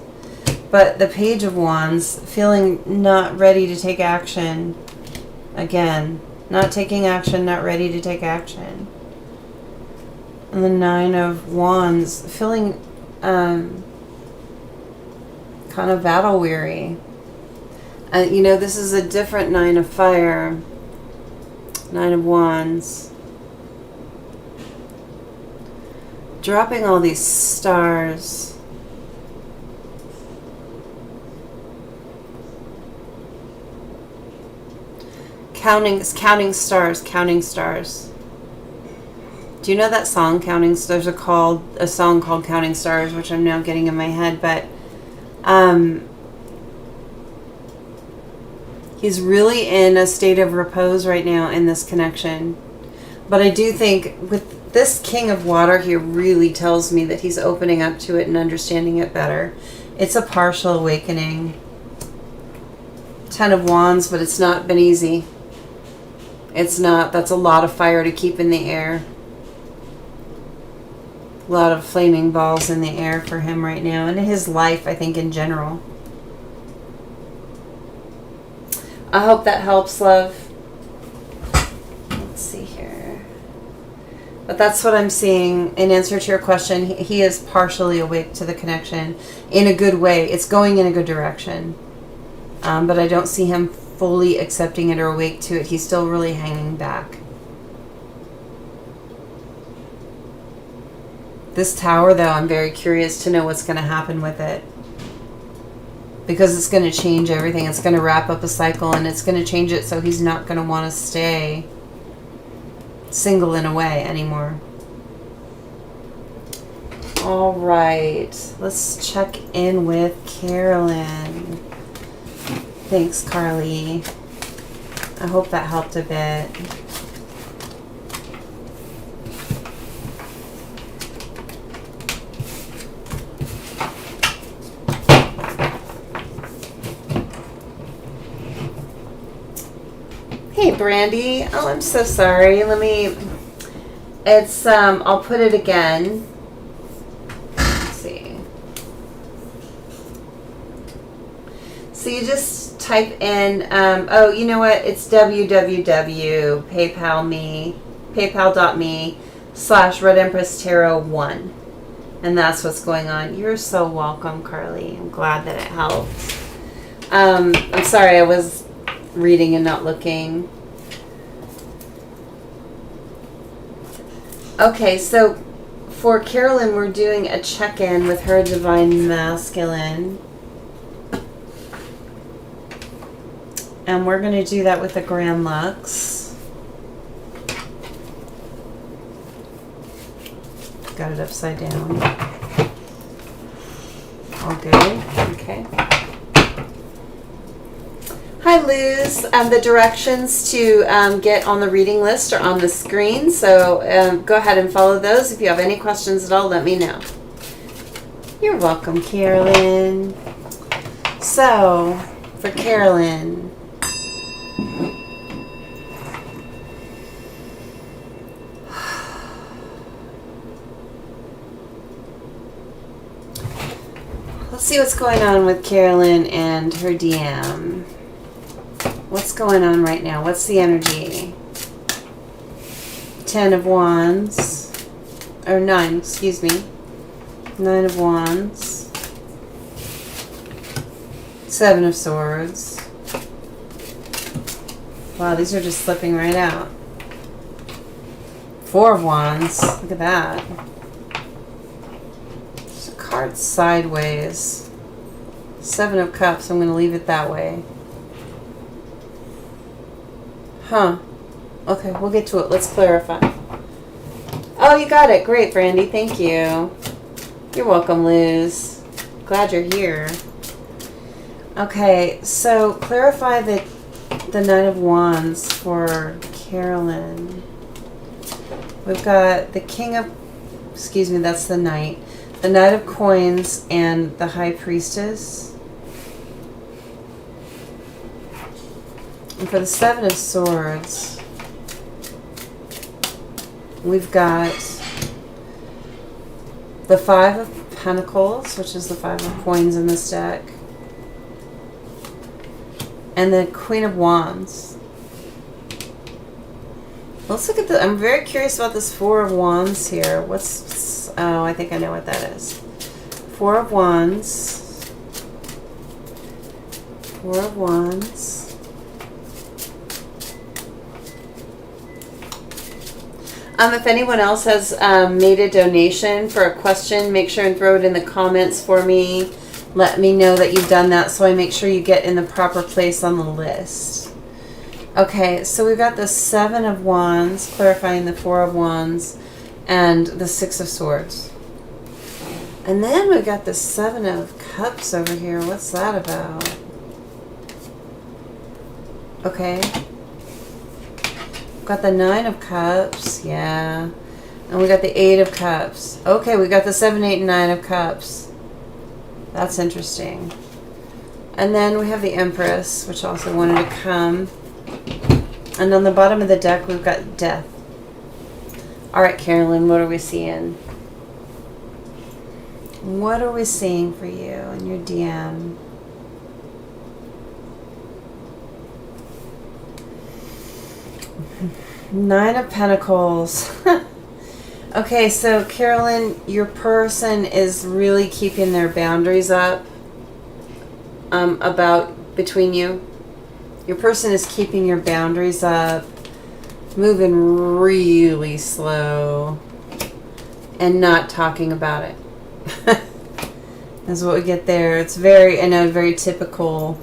But the Page of Wands, feeling not ready to take action. Again, not taking action, not ready to take action. And the Nine of Wands, feeling kind of battle weary. You know, this is a different Nine of Fire. Nine of Wands. Dropping all these stars. Counting stars, counting stars. Do you know that song, Counting Stars? There's a song called Counting Stars, which I'm now getting in my head, but he's really in a state of repose right now in this connection. But I do think with this King of Water here really tells me that he's opening up to it and understanding it better. It's a partial awakening. Ten of Wands, but it's not been easy. It's not. That's a lot of fire to keep in the air. A lot of flaming balls in the air for him right now, and in his life, I think, in general. I hope that helps, love. Let's see here. But that's what I'm seeing in answer to your question. He is partially awake to the connection in a good way. It's going in a good direction. But I don't see him fully accepting it or awake to it. He's still really hanging back. This tower, though, I'm very curious to know what's going to happen with it. Because it's going to change everything. It's going to wrap up a cycle, and it's going to change it so he's not going to want to stay single in a way anymore. All right. Let's check in with Carolyn. Thanks, Carly. I hope that helped a bit. Hey, Brandy. Oh, I'm so sorry. I'll put it again. Let's see. So you just type in, oh, you know what? It's paypal.me/RedEmpressTarot1. And that's what's going on. You're so welcome, Carly. I'm glad that it helped. I'm sorry, I was reading and not looking. Okay, so for Carolyn, we're doing a check-in with her Divine Masculine. And we're going to do that with a Grand Lux. Got it upside down. All good. Okay. Hi, Luz. The directions to get on the reading list are on the screen, so go ahead and follow those. If you have any questions at all, let me know. You're welcome, Carolyn. So, for Carolyn, let's see what's going on with Carolyn and her DM. What's going on right now? What's the energy? 10 of Wands. Or 9, excuse me. 9 of Wands. 7 of Swords. Wow, these are just slipping right out. 4 of Wands. Look at that. There's a card sideways. 7 of Cups. I'm going to leave it that way. Huh. Okay, we'll get to it. Let's clarify. Oh, you got it. Great, Brandy. Thank you. You're welcome, Liz. Glad you're here. Okay, so clarify the 9 of Wands for Carolyn. We've got the King of... Excuse me, that's the Knight. The Knight of Coins and the High Priestess. And for the 7 of Swords, we've got the 5 of Pentacles, which is the 5 of Coins in this deck, and the Queen of Wands. Let's look at the... I'm very curious about this 4 of Wands here. What's... Oh, I think I know what that is. 4 of Wands. 4 of Wands. If anyone else has made a donation for a question, make sure and throw it in the comments for me. Let me know that you've done that so I make sure you get in the proper place on the list. Okay, so we've got the 7 of Wands, clarifying the 4 of Wands, and the 6 of Swords. And then we've got the 7 of Cups over here. What's that about? Okay. Got the 9 of Cups, yeah. And we got the 8 of Cups. Okay, we got the 7, 8, and 9 of Cups. That's interesting. And then we have the Empress, which also wanted to come. And on the bottom of the deck, we've got Death. All right, Carolyn, what are we seeing? What are we seeing for you in your DM? Nine of Pentacles. Okay, so Carolyn, your person is really keeping their boundaries up about between you. Your person is keeping your boundaries up, moving really slow, and not talking about it. That's what we get there. It's very, I know, very typical.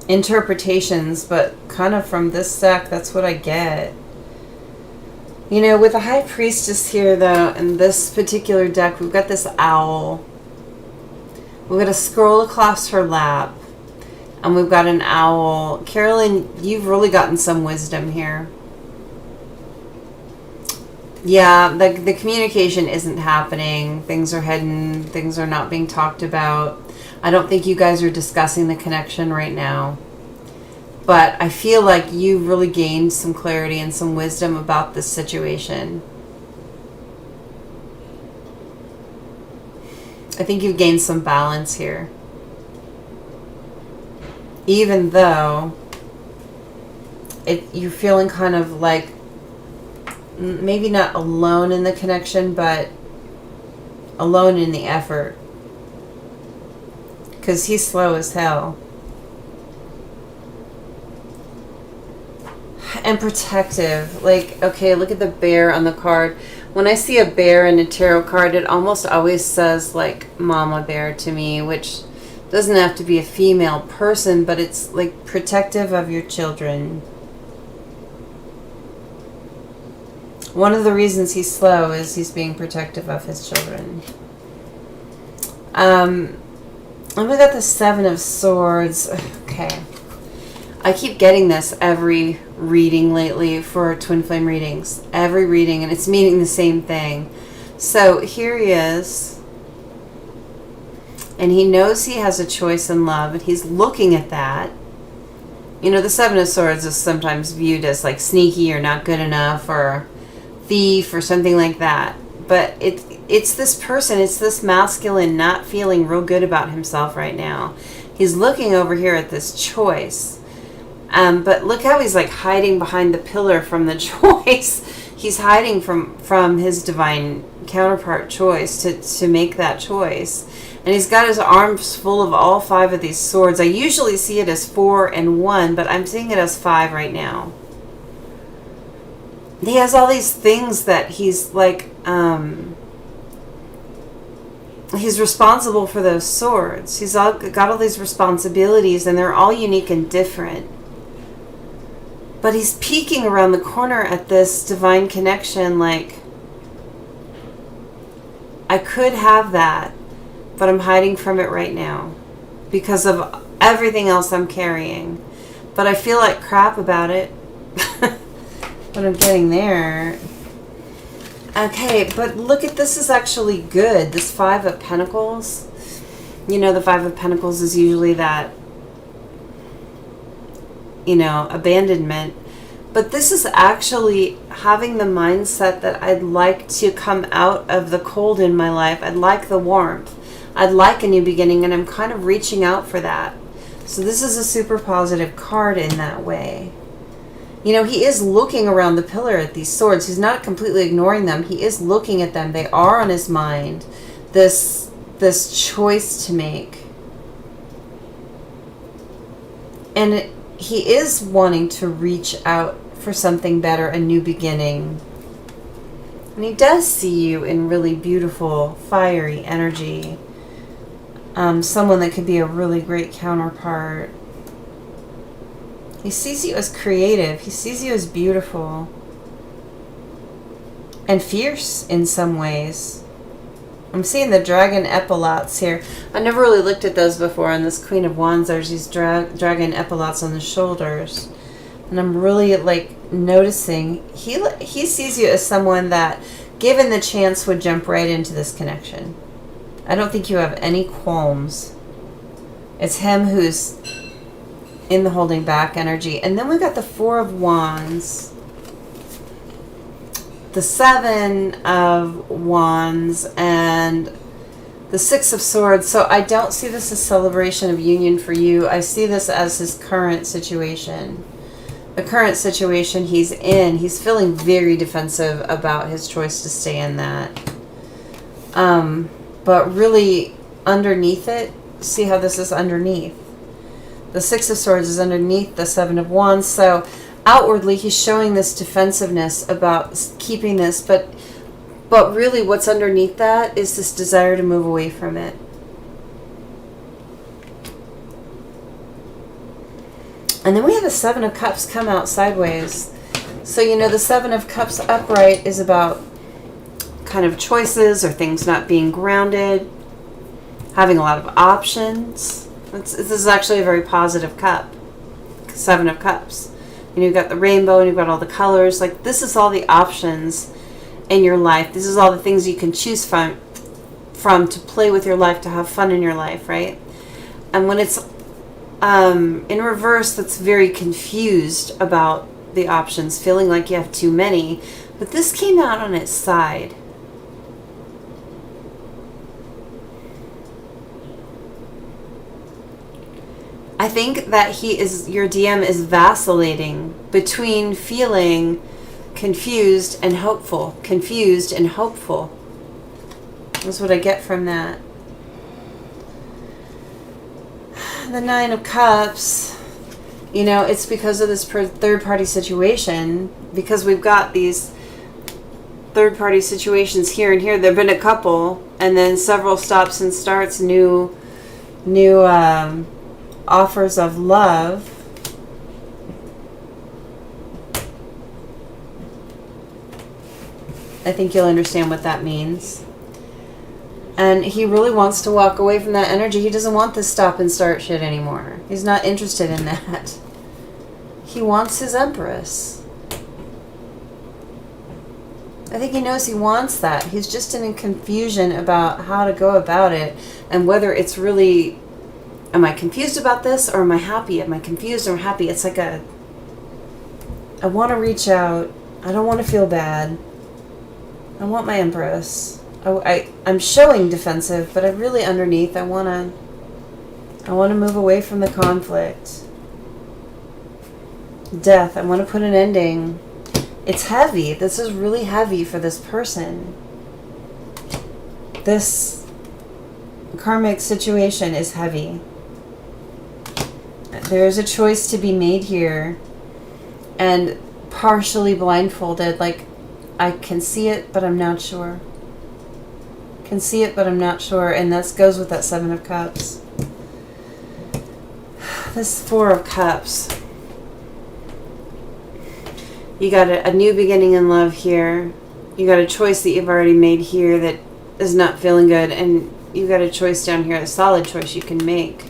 Interpretations, but kind of from this deck, that's what I get. You know, with the High Priestess here, though, in this particular deck, we've got this owl. We've got a scroll across her lap, and we've got an owl. Carolyn, you've really gotten some wisdom here. Yeah, the communication isn't happening. Things are hidden. Things are not being talked about. I don't think you guys are discussing the connection right now. But I feel like you've really gained some clarity and some wisdom about this situation. I think you've gained some balance here. Even though you're feeling kind of like maybe not alone in the connection, but alone in the effort. Because he's slow as hell. And protective. Like, okay, look at the bear on the card. When I see a bear in a tarot card, it almost always says, like, mama bear to me, which doesn't have to be a female person, but it's, like, protective of your children. One of the reasons he's slow is he's being protective of his children. And we got the Seven of Swords. Okay. I keep getting this every reading lately for twin flame readings. Every reading, and it's meaning the same thing. So here he is. And he knows he has a choice in love, and he's looking at that. You know, the Seven of Swords is sometimes viewed as like sneaky or not good enough or thief or something like that. But it's this person, it's this masculine not feeling real good about himself right now. He's looking over here at this choice. But look how he's like hiding behind the pillar from the choice. He's hiding from his divine counterpart choice to make that choice. And he's got his arms full of all five of these swords. I usually see it as 4 and 1, but I'm seeing it as 5 right now. He has all these things that he's like, he's responsible for those swords. He's got all these responsibilities, and they're all unique and different. But he's peeking around the corner at this divine connection like, I could have that, but I'm hiding from it right now because of everything else I'm carrying. But I feel like crap about it. But I'm getting there. Okay, but look at this is actually good. This Five of Pentacles. You know, the Five of Pentacles is usually that, you know, abandonment. But this is actually having the mindset that I'd like to come out of the cold in my life. I'd like the warmth. I'd like a new beginning, and I'm kind of reaching out for that. So this is a super positive card in that way. You know, he is looking around the pillar at these swords. He's not completely ignoring them. He is looking at them. They are on his mind. This choice to make. And he is wanting to reach out for something better, a new beginning. And he does see you in really beautiful, fiery energy. Someone that could be a really great counterpart. He sees you as creative. He sees you as beautiful. And fierce in some ways. I'm seeing the dragon epaulets here. I never really looked at those before. On this Queen of Wands, there's these dragon epaulets on the shoulders. And I'm really like noticing he sees you as someone that, given the chance, would jump right into this connection. I don't think you have any qualms. It's him who's in the holding back energy. And then we got the Four of Wands, the Seven of Wands, and The Six of Swords. So I don't see this as celebration of union for you. I see this as his current situation. The current situation he's in. He's feeling very defensive about his choice to stay in that. But really, underneath it, see how this is underneath. The Six of Swords is underneath the Seven of Wands. So outwardly, he's showing this defensiveness about keeping this, but really what's underneath that is this desire to move away from it. And then we have the Seven of Cups come out sideways. So, you know, the Seven of Cups upright is about kind of choices or things not being grounded, having a lot of options. This is actually a very positive cup. Seven of Cups. And you've got the rainbow and you've got all the colors. Like, this is all the options in your life. This is all the things you can choose from to play with your life, to have fun in your life, right? And when it's in reverse, that's very confused about the options, feeling like you have too many. But this came out on its side. I think that your DM is vacillating between feeling confused and hopeful. Confused and hopeful. That's what I get from that. The Nine of Cups. You know, it's because of this third-party situation. Because we've got these third-party situations here and here. There have been a couple. And then several stops and starts. New offers of love. I think you'll understand what that means. And he really wants to walk away from that energy. He doesn't want this stop and start shit anymore. He's not interested in that. He wants his Empress. I think he knows he wants that. He's just in confusion about how to go about it and whether it's really, am I confused about this or am I happy? Am I confused or happy? It's like I want to reach out. I don't want to feel bad. I want my Empress. I'm showing defensive, but I really underneath I want to move away from the conflict. Death. I want to put an ending. It's heavy. This is really heavy for this person. This karmic situation is heavy. There is a choice to be made here, and partially blindfolded, like I can see it, but I'm not sure. Can see it, but I'm not sure. And that goes with that Seven of Cups. This Four of Cups. You got a new beginning in love here. You got a choice that you've already made here that is not feeling good. And you got a choice down here, a solid choice you can make.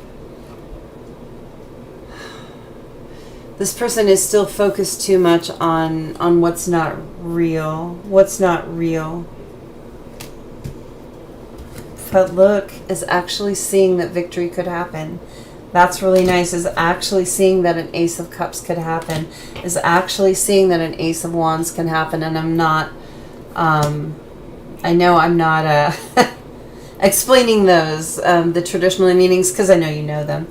This person is still focused too much on what's not real. What's not real. But look, is actually seeing that victory could happen. That's really nice. Is actually seeing that an Ace of Cups could happen. Is actually seeing that an Ace of Wands can happen. And I'm not, I know I'm not explaining those, the traditional meanings, because I know you know them.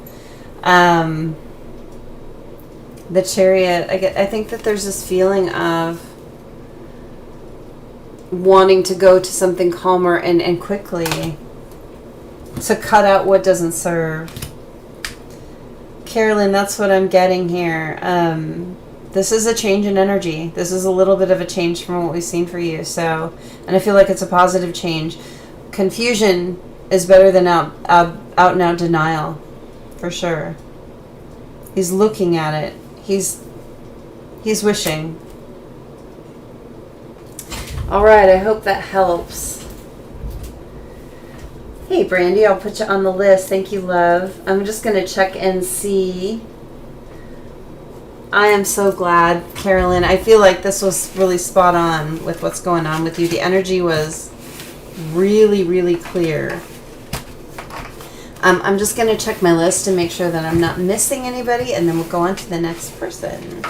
The Chariot, I think that there's this feeling of wanting to go to something calmer and quickly, to cut out what doesn't serve. Carolyn, that's what I'm getting here. This is a change in energy. This is a little bit of a change from what we've seen for you. So, and I feel like it's a positive change. Confusion is better than out and out denial, for sure. He's looking at it. He's wishing. All right, I hope that helps. Hey, Brandy, I'll put you on the list. Thank you, love. I'm just going to check and see. I am so glad, Carolyn. I feel like this was really spot on with what's going on with you. The energy was really, really clear. I'm just going to check my list and make sure that I'm not missing anybody, and then we'll go on to the next person.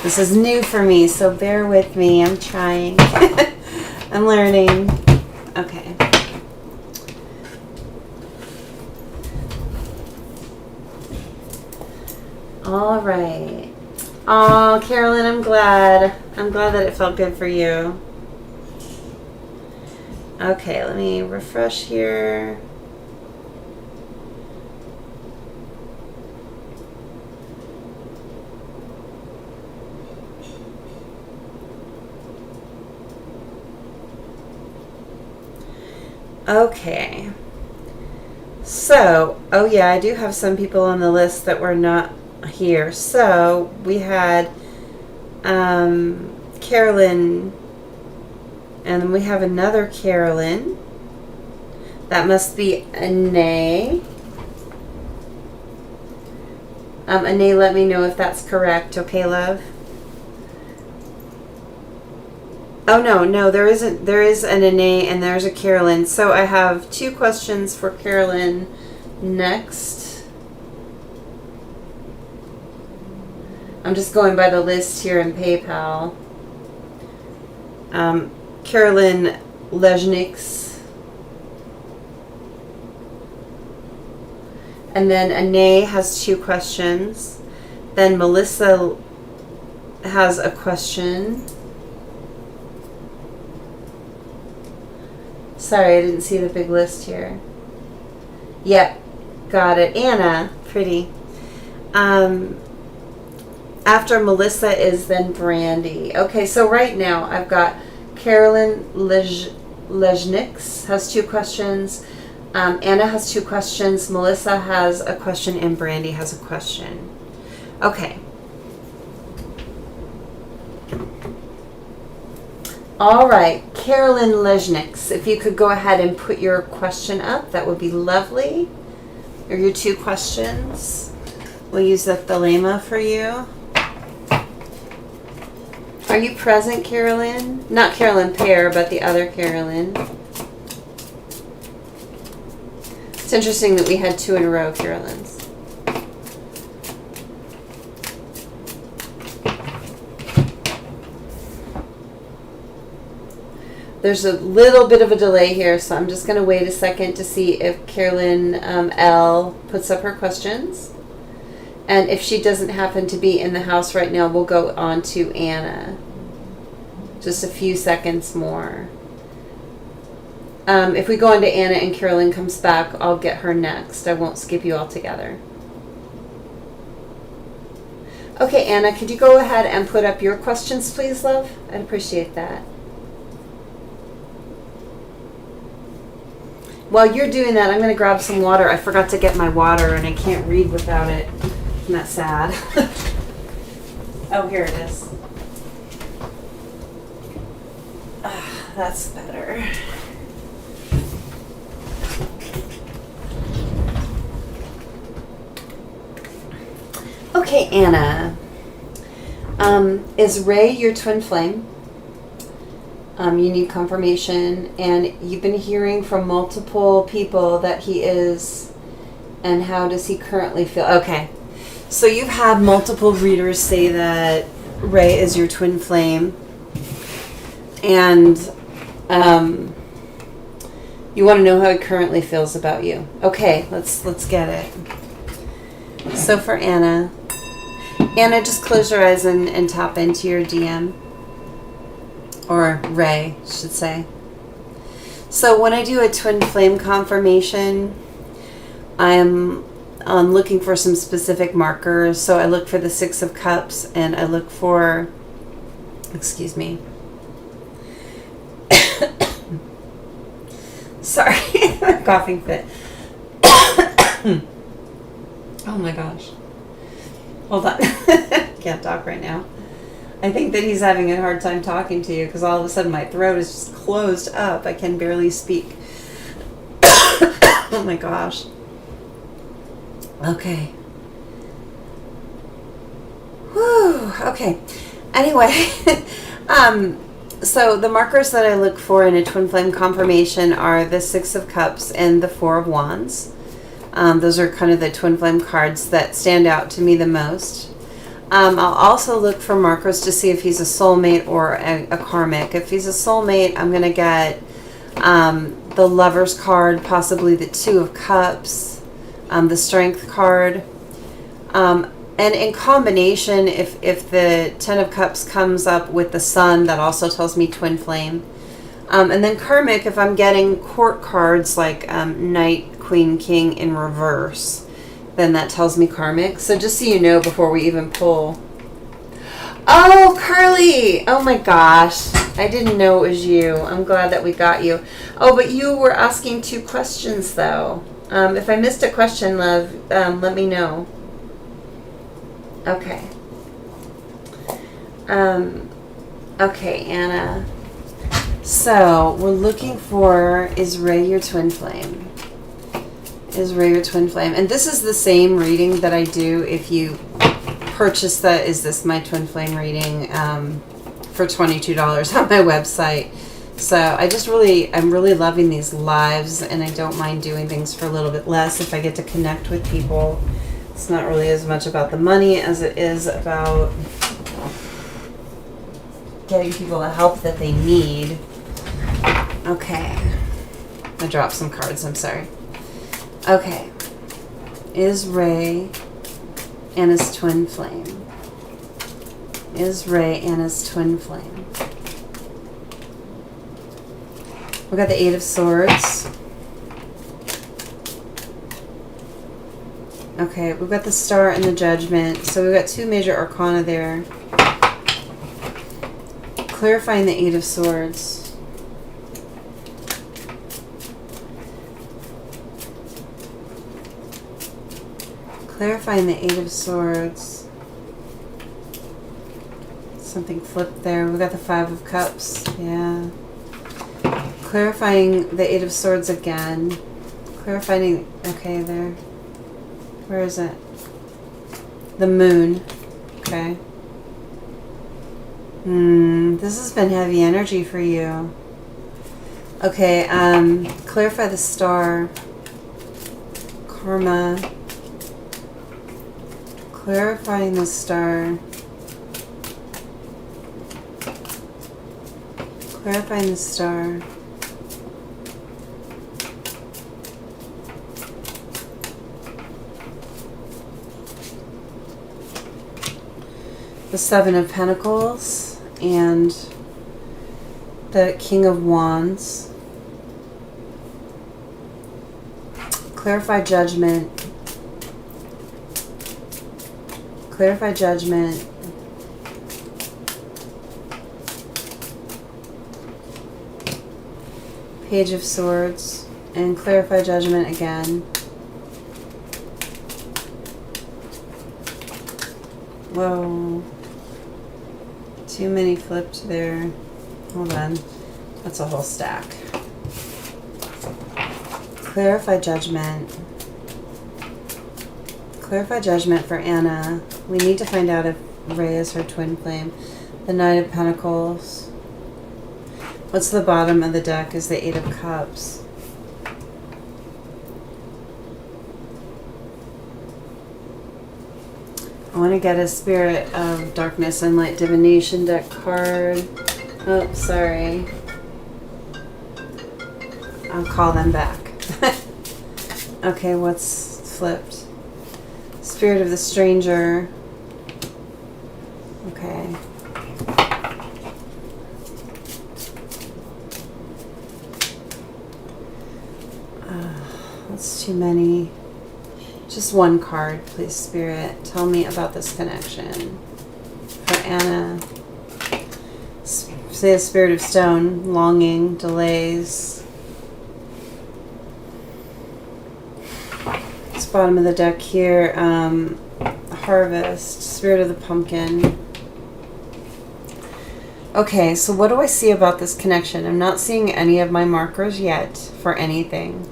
This is new for me, so bear with me. I'm trying. I'm learning. Okay. All right. Oh, Carolyn, I'm glad. I'm glad that it felt good for you. Okay, let me refresh here. Okay. So, oh yeah, I do have some people on the list that were not here. So, we had Carolyn, and then we have another Carolyn. That must be Anae. Anae, let me know if that's correct, okay, love? Oh, no, there isn't. There is an Anae and there's a Carolyn. So I have 2 questions for Carolyn next. I'm just going by the list here in PayPal. Carolyn Lejniks. And then Anae has 2 questions. Then Melissa has a question. Sorry, I didn't see the big list here. Yep, got it. Anna, pretty. After Melissa is then Brandy. Okay, so right now I've got Carolyn Lejniks has 2 questions. Anna has 2 questions. Melissa has a question, and Brandy has a question. Okay. All right, Carolyn Lejniks, if you could go ahead and put your question up, that would be lovely. Or your 2 questions. We'll use the thelema for you. Are you present, Carolyn? Not Carolyn Pear, but the other Carolyn. It's interesting that we had 2 in a row, Carolyns. There's a little bit of a delay here, so I'm just going to wait a second to see if Carolyn L. puts up her questions. And if she doesn't happen to be in the house right now, we'll go on to Anna. Just a few seconds more. If we go on to Anna and Carolyn comes back, I'll get her next. I won't skip you altogether. Okay, Anna, could you go ahead and put up your questions, please, love? I'd appreciate that. While you're doing that, I'm going to grab some water. I forgot to get my water, and I can't read without it. Isn't that sad? Oh, here it is. That's better. Okay, Anna. Is Ray your twin flame? You need confirmation, and you've been hearing from multiple people that he is, and how does he currently feel? Okay, so you've had multiple readers say that Ray is your twin flame, and you want to know how he currently feels about you. Okay, let's get it. So for Anna, just close your eyes and tap into your DM. Or Ray, I should say. So when I do a twin flame confirmation, I'm looking for some specific markers. So I look for the 6 of Cups, and I look for, excuse me. Sorry, coughing fit. Oh my gosh. Hold on. Can't talk right now. I think that he's having a hard time talking to you because all of a sudden my throat is just closed up. I can barely speak. Oh my gosh. Okay. Whew. Okay. Anyway, so the markers that I look for in a twin flame confirmation are the 6 of Cups and the 4 of Wands. Those are kind of the twin flame cards that stand out to me the most. I'll also look for markers to see if he's a soulmate or a karmic. If he's a soulmate, I'm going to get the Lover's card, possibly the 2 of Cups, the Strength card. And in combination, if the Ten of Cups comes up with the Sun, that also tells me twin flame. And then karmic, if I'm getting court cards like Knight, Queen, King in reverse, then that tells me karmic. So just so you know before we even pull. Oh, Carly! Oh my gosh. I didn't know it was you. I'm glad that we got you. Oh, but you were asking 2 questions though. If I missed a question, love, let me know. Okay. Okay, Anna. So, we're looking for, is Ray your twin flame? Is Ray your twin flame? And this is the same reading that I do if you purchase the Is This My Twin Flame reading for $22 on my website. So I'm really loving these lives, and I don't mind doing things for a little bit less if I get to connect with people. It's not really as much about the money as it is about getting people the help that they need. Okay. I dropped some cards, I'm sorry. Okay. Is Ray Anna's twin flame? Is Ray Anna's twin flame? We got the 8 of Swords. Okay, we've got the Star and the Judgment. So we've got 2 major arcana there. Clarifying the 8 of Swords. Clarifying the 8 of Swords. Something flipped there. We got the 5 of Cups. Yeah. Clarifying the 8 of Swords again. Clarifying. Okay, there. Where is it? The Moon. Okay. This has been heavy energy for you. Okay, clarify the Star. Karma. Clarifying the Star. Clarifying the Star. The 7 of Pentacles and the King of Wands. Clarify Judgment. Clarify Judgment. Page of Swords and clarify Judgment again. Whoa. Too many flipped there. Hold on. That's a whole stack. Clarify Judgment. Clarify Judgment for Anna. We need to find out if Ray is her twin flame. The Knight of Pentacles. What's the bottom of the deck is the 8 of Cups. I want to get a Spirit of Darkness and Light Divination deck card. Oh, sorry. I'll call them back. Okay, what's flipped? Spirit of the Stranger. Okay. That's too many. Just one card, please, Spirit. Tell me about this connection. For Anna. Say a Spirit of Stone. Longing. Delays. This bottom of the deck here. Harvest. Spirit of the Pumpkin. Okay, so what do I see about this connection? I'm not seeing any of my markers yet for anything.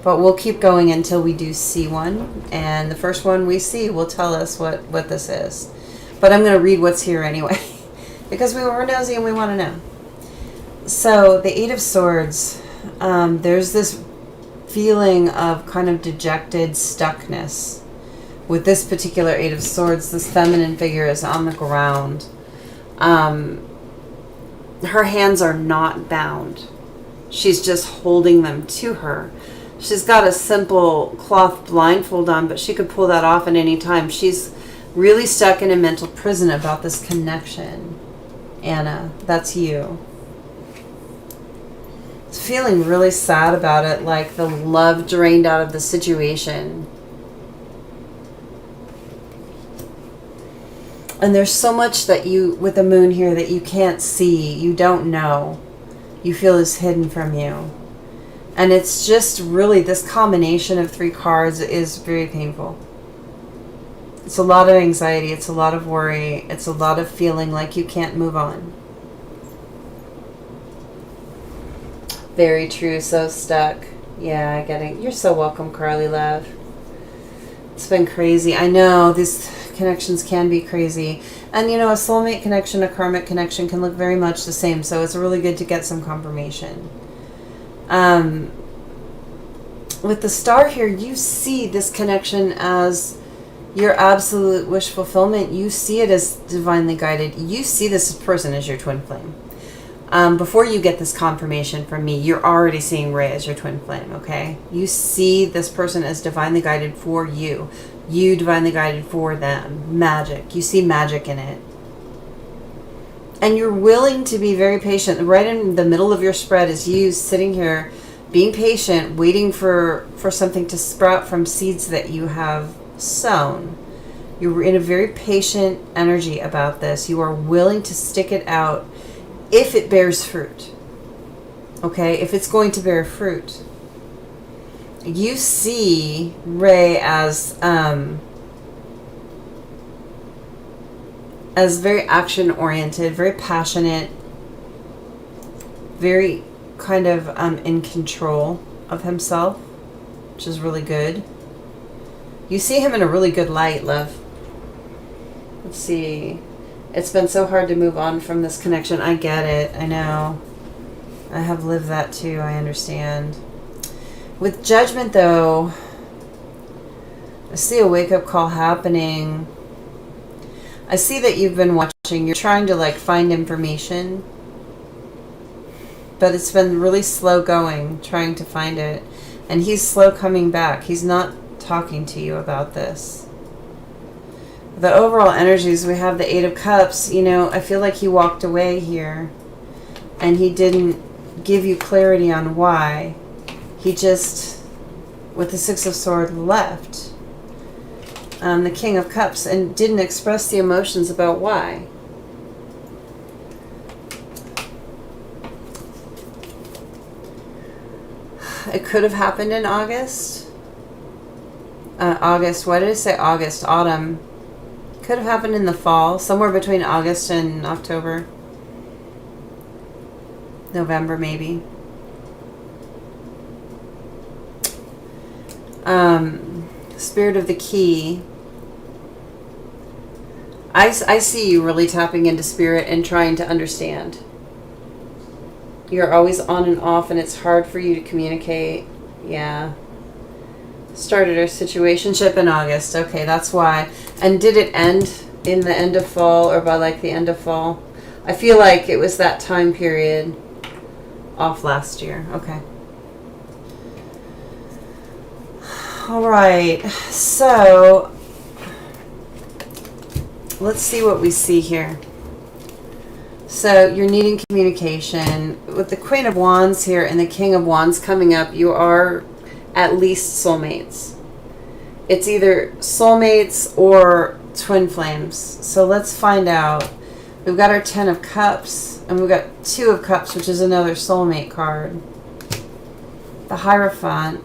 But we'll keep going until we do see one. And the first one we see will tell us what this is. But I'm going to read what's here anyway. Because we were nosy and we want to know. So, the 8 of Swords. There's this feeling of kind of dejected stuckness. With this particular 8 of Swords, this feminine figure is on the ground. Her hands are not bound. She's just holding them to her. She's got a simple cloth blindfold on, but she could pull that off at any time. She's really stuck in a mental prison about this connection. Anna, that's you. It's feeling really sad about it, like the love drained out of the situation. And there's so much that you, with the moon here, that you can't see, you don't know, you feel is hidden from you. And it's just really, this combination of 3 cards is very painful. It's a lot of anxiety, it's a lot of worry, it's a lot of feeling like you can't move on. Very true, so stuck. Yeah, I get it. You're so welcome, Carly love. It's been crazy. I know, these connections can be crazy. And you know, a soulmate connection, a karmic connection can look very much the same, so it's really good to get some confirmation. With the star here, you see this connection as your absolute wish fulfillment. You see it as divinely guided. You see this person as your twin flame. Before you get this confirmation from me, you're already seeing Ray as your twin flame, okay? You see this person as divinely guided for you. You divinely guided for them. Magic. You see magic in it. And you're willing to be very patient. Right in the middle of your spread is you sitting here being patient, waiting for something to sprout from seeds that you have sown. You're in a very patient energy about this. You are willing to stick it out if it bears fruit. Okay? If it's going to bear fruit. You see Ray as very action-oriented, very passionate, very kind of in control of himself, which is really good. You see him in a really good light, love. Let's see. It's been so hard to move on from this connection. I get it. I know. I have lived that too. I understand. With Judgment, though, I see a wake-up call happening. I see that you've been watching. You're trying to, like, find information. But it's been really slow going, trying to find it. And he's slow coming back. He's not talking to you about this. The overall energies, we have the 8 of Cups. You know, I feel like he walked away here. And he didn't give you clarity on why. He just, with the 6 of Swords, left. The King of Cups, and didn't express the emotions about why. It could have happened in August. Why did I say August? Autumn. Could have happened in the fall, somewhere between August and October. November, maybe. Spirit of the Key. I see you really tapping into spirit and trying to understand. You're always on and off, and it's hard for you to communicate. Yeah. Started our situationship in August. Okay, that's why. And did it end in the end of fall, or by like the end of fall? I feel like it was that time period off last year. Okay. All right. So let's see what we see here. So you're needing communication. With the Queen of Wands here and the King of Wands coming up, you are at least soulmates. It's either soulmates or twin flames. So let's find out. We've got our 10 of Cups, and we've got 2 of Cups, which is another soulmate card. The Hierophant.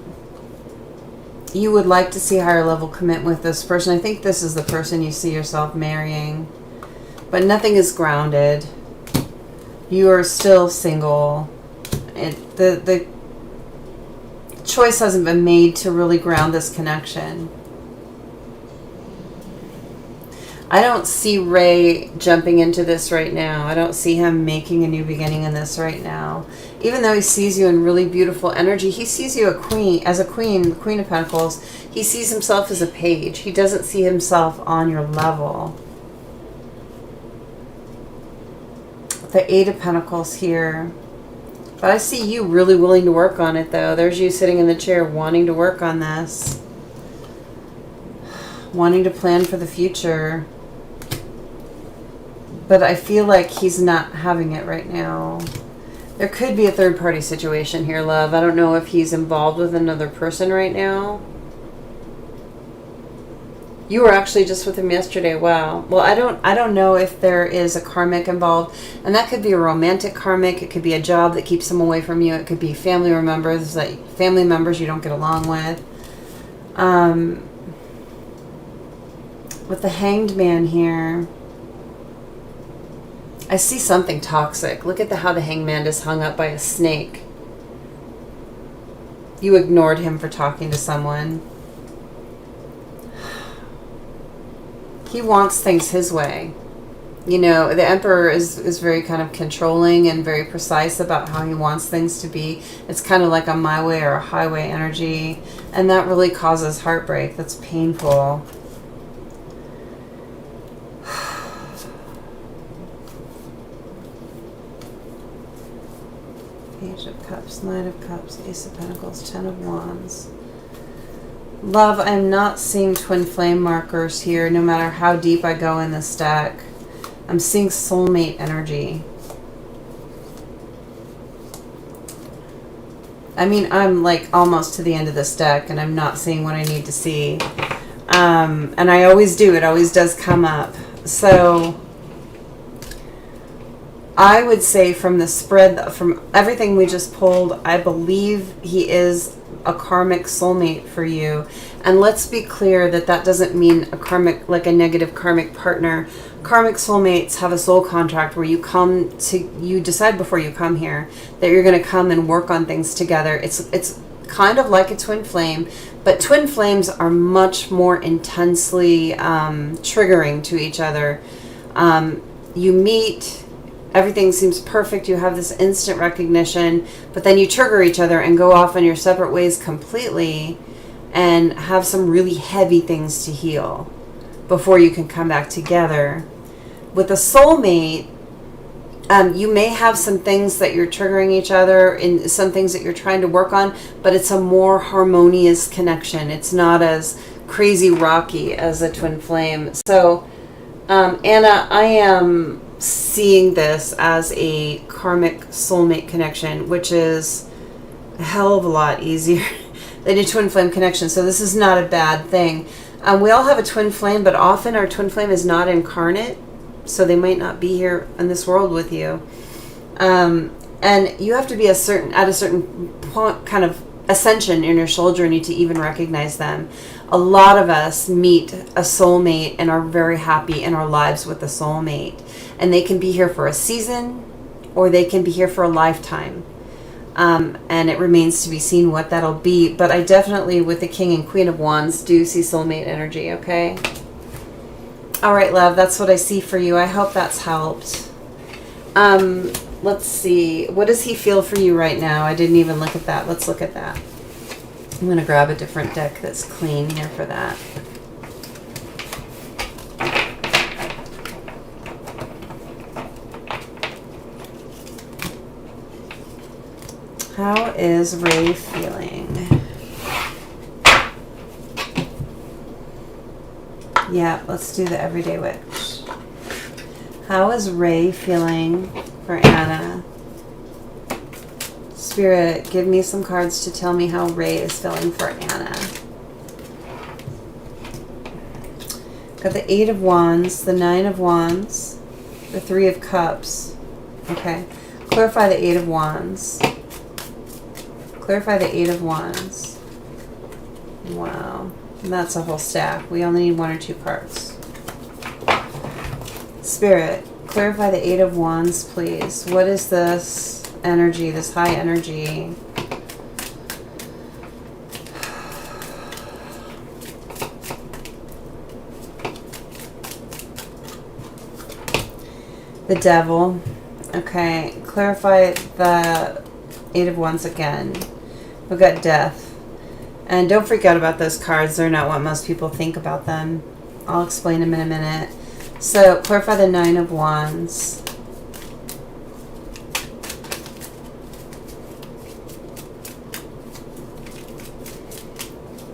You would like to see higher level commitment with this person. I think this is the person you see yourself marrying. But nothing is grounded. You are still single. The choice hasn't been made to really ground this connection. I don't see Ray jumping into this right now. I don't see him making a new beginning in this right now. Even though he sees you in really beautiful energy, he sees you as a queen, the Queen of Pentacles. He sees himself as a page. He doesn't see himself on your level. The 8 of Pentacles here. But I see you really willing to work on it, though. There's you sitting in the chair wanting to work on this. wanting to plan for the future. But I feel like he's not having it right now. There could be a third-party situation here, love. I don't know if he's involved with another person right now. You were actually just with him yesterday. Wow. Well, I don't know if there is a karmic involved, and that could be a romantic karmic. It could be a job that keeps him away from you. It could be family members you don't get along with. With the Hanged Man here, I see something toxic. Look at how the Hanged Man is hung up by a snake. You ignored him for talking to someone. He wants things his way. You know, the Emperor is very kind of controlling and very precise about how he wants things to be. It's kind of like a my way or a highway energy. And that really causes heartbreak. That's painful. Page of Cups, Knight of Cups, Ace of Pentacles, Ten of Wands. Love, I'm not seeing twin flame markers here, no matter how deep I go in this deck. I'm seeing soulmate energy. I mean, I'm like almost to the end of this deck, and I'm not seeing what I need to see. And I always do. It always does come up. So I would say from the spread, from everything we just pulled, I believe he is a karmic soulmate for you. And let's be clear that that doesn't mean a karmic, like a negative karmic partner. Karmic soulmates have a soul contract where you decide before you come here that you're going to come and work on things together. It's kind of like a twin flame, but twin flames are much more intensely triggering to each other. You meet, everything seems perfect. You have this instant recognition, but then you trigger each other and go off on your separate ways completely and have some really heavy things to heal before you can come back together. With a soulmate, you may have some things that you're triggering each other and some things that you're trying to work on, but it's a more harmonious connection. It's not as crazy rocky as a twin flame. So, Anna, I am seeing this as a karmic soulmate connection, which is a hell of a lot easier than a twin flame connection. So this is not a bad thing. We all have a twin flame, but often our twin flame is not incarnate, so they might not be here in this world with you. And you have to be at a certain point, kind of ascension in your soul journey to even recognize them. A lot of us meet a soulmate and are very happy in our lives with a soulmate. And they can be here for a season, or they can be here for a lifetime. And it remains to be seen what that'll be. But I definitely, with the King and Queen of Wands, do see soulmate energy, okay? All right, love, that's what I see for you. I hope that's helped. Let's see. What does he feel for you right now? I didn't even look at that. Let's look at that. I'm going to grab a different deck that's clean here for that. How is Ray feeling? Yeah, let's do the Everyday Witch. How is Ray feeling for Anna? Spirit, give me some cards to tell me how Ray is feeling for Anna. Got the Eight of Wands, the Nine of Wands, the Three of Cups. Okay. Clarify the Eight of Wands. Clarify the Eight of Wands. Wow. That's a whole stack. We only need one or two cards. Spirit, clarify the Eight of Wands, please. What is this energy, this high energy? The Devil. Okay, clarify the Eight of Wands again. We've got Death. And don't freak out about those cards. They're not what most people think about them. I'll explain them in a minute. So, clarify the Nine of Wands.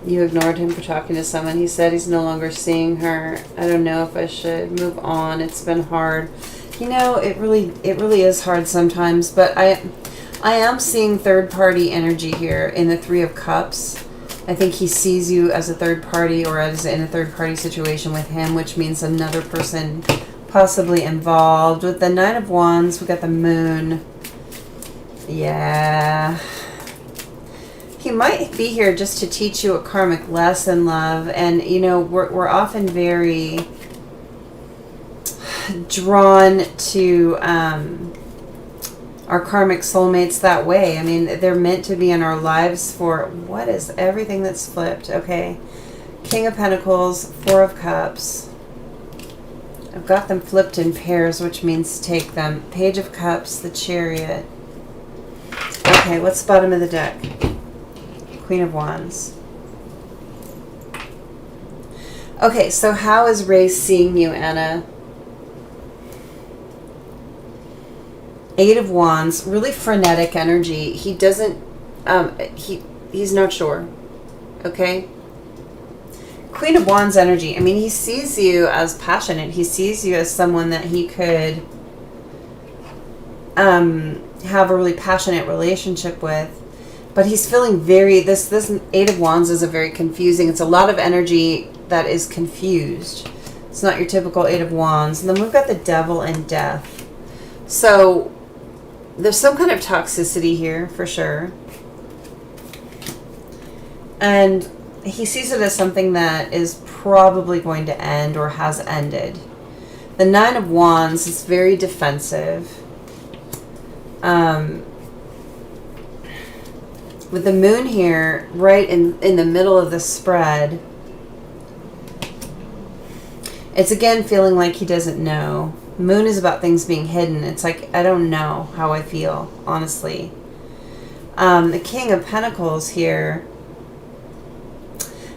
You ignored him for talking to someone. He said he's no longer seeing her. I don't know if I should move on. It's been hard. You know, it really is hard sometimes, but I am seeing third-party energy here in the Three of Cups. I think he sees you as a third party or as in a third-party situation with him, which means another person possibly involved. With the Nine of Wands, we got the Moon. Yeah. He might be here just to teach you a karmic lesson, love. And, you know, we're often very drawn to our karmic soulmates that way. I mean, they're meant to be in our lives for, what is everything that's flipped? Okay. King of Pentacles, Four of Cups. I've got them flipped in pairs, which means take them. Page of Cups, the Chariot. Okay, what's the bottom of the deck? Queen of Wands. Okay, so how is Ray seeing you, Anna? Eight of Wands, really frenetic energy. He doesn't, he's not sure. Okay? Queen of Wands energy. I mean, he sees you as passionate. He sees you as someone that he could have a really passionate relationship with. But he's feeling very, this Eight of Wands is a very confusing, it's a lot of energy that is confused. It's not your typical Eight of Wands. And then we've got the Devil and Death. So there's some kind of toxicity here for sure. And he sees it as something that is probably going to end or has ended. The Nine of Wands is very defensive. With the Moon here, right in the middle of the spread, it's again feeling like he doesn't know. Moon is about things being hidden. It's like, I don't know how I feel, honestly. The King of Pentacles here,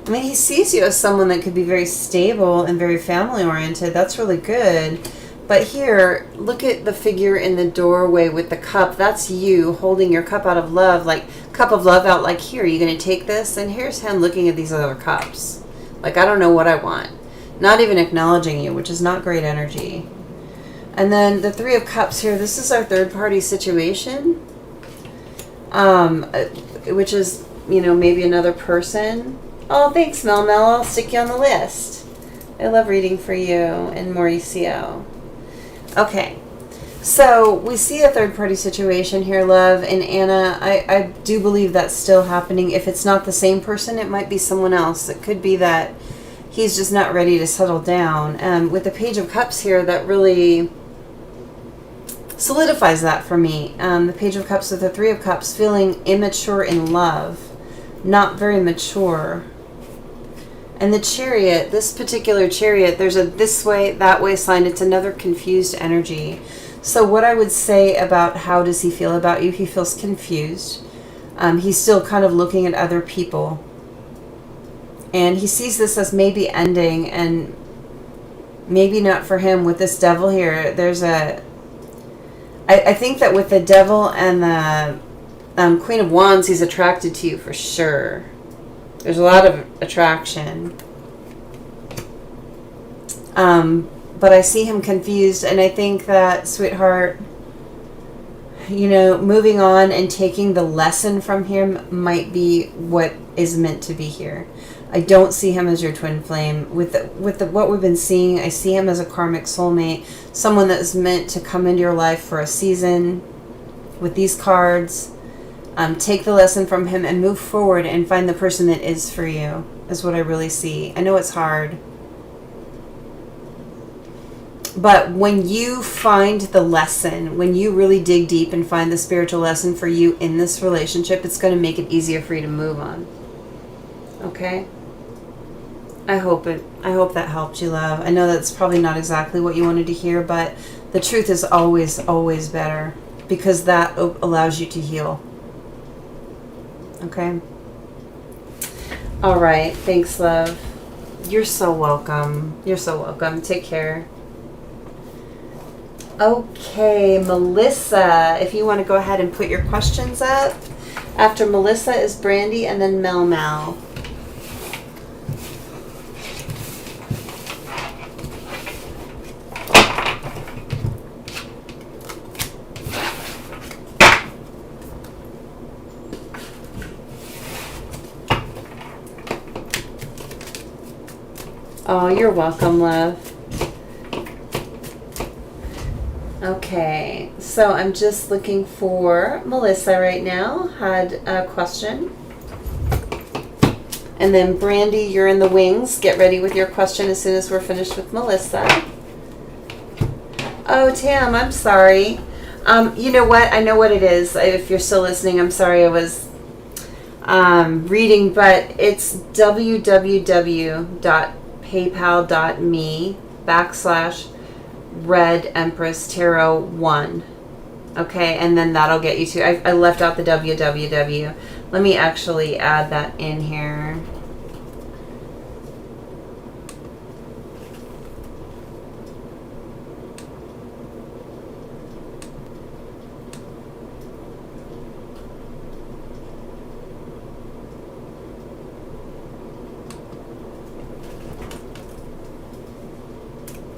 I mean, he sees you as someone that could be very stable and very family-oriented. That's really good. But here, look at the figure in the doorway with the cup. That's you holding your cup out of love, like cup of love out, like, here, are you going to take this? And here's him looking at these other cups. Like, I don't know what I want. Not even acknowledging you, which is not great energy. And then the Three of Cups here, this is our third-party situation, which is, you know, maybe another person. Oh, thanks, Mel. I'll stick you on the list. I love reading for you and Mauricio. Okay, so we see a third-party situation here, love. And Anna, I do believe that's still happening. If it's not the same person, it might be someone else. It could be that he's just not ready to settle down. With the Page of Cups here, that really solidifies that for me. The Page of Cups with the Three of Cups, feeling immature in love, not very mature. And the Chariot, this particular Chariot, there's a this way, that way sign. It's another confused energy. So what I would say about how does he feel about you, he feels confused. He's still kind of looking at other people. And he sees this as maybe ending, and maybe not for him. With this Devil here, there's a... I think that with the Devil and the Queen of Wands, he's attracted to you for sure. There's a lot of attraction. But I see him confused, and I think that, sweetheart, you know, moving on and taking the lesson from him might be what is meant to be here. I don't see him as your twin flame. With what we've been seeing, I see him as a karmic soulmate, someone that is meant to come into your life for a season. With these cards, take the lesson from him and move forward and find the person that is for you, is what I really see. I know it's hard. But when you find the lesson, when you really dig deep and find the spiritual lesson for you in this relationship, it's going to make it easier for you to move on. Okay? I hope that helped you, love. I know that's probably not exactly what you wanted to hear, but the truth is always, always better, because that allows you to heal. Okay? All right. Thanks, love. You're so welcome. You're so welcome. Take care. Okay, Melissa, if you want to go ahead and put your questions up. After Melissa is Brandy, and then Mel. Oh, you're welcome, love. Okay, so I'm just looking for Melissa right now, had a question. And then Brandy, you're in the wings. Get ready with your question as soon as we're finished with Melissa. Oh, Tam, I'm sorry. You know what? I know what it is. If you're still listening, I'm sorry I was reading, but it's www.paypal.me/Red Empress Tarot 1. Okay, and then that'll get you to, I left out the www. Let me actually add that in here.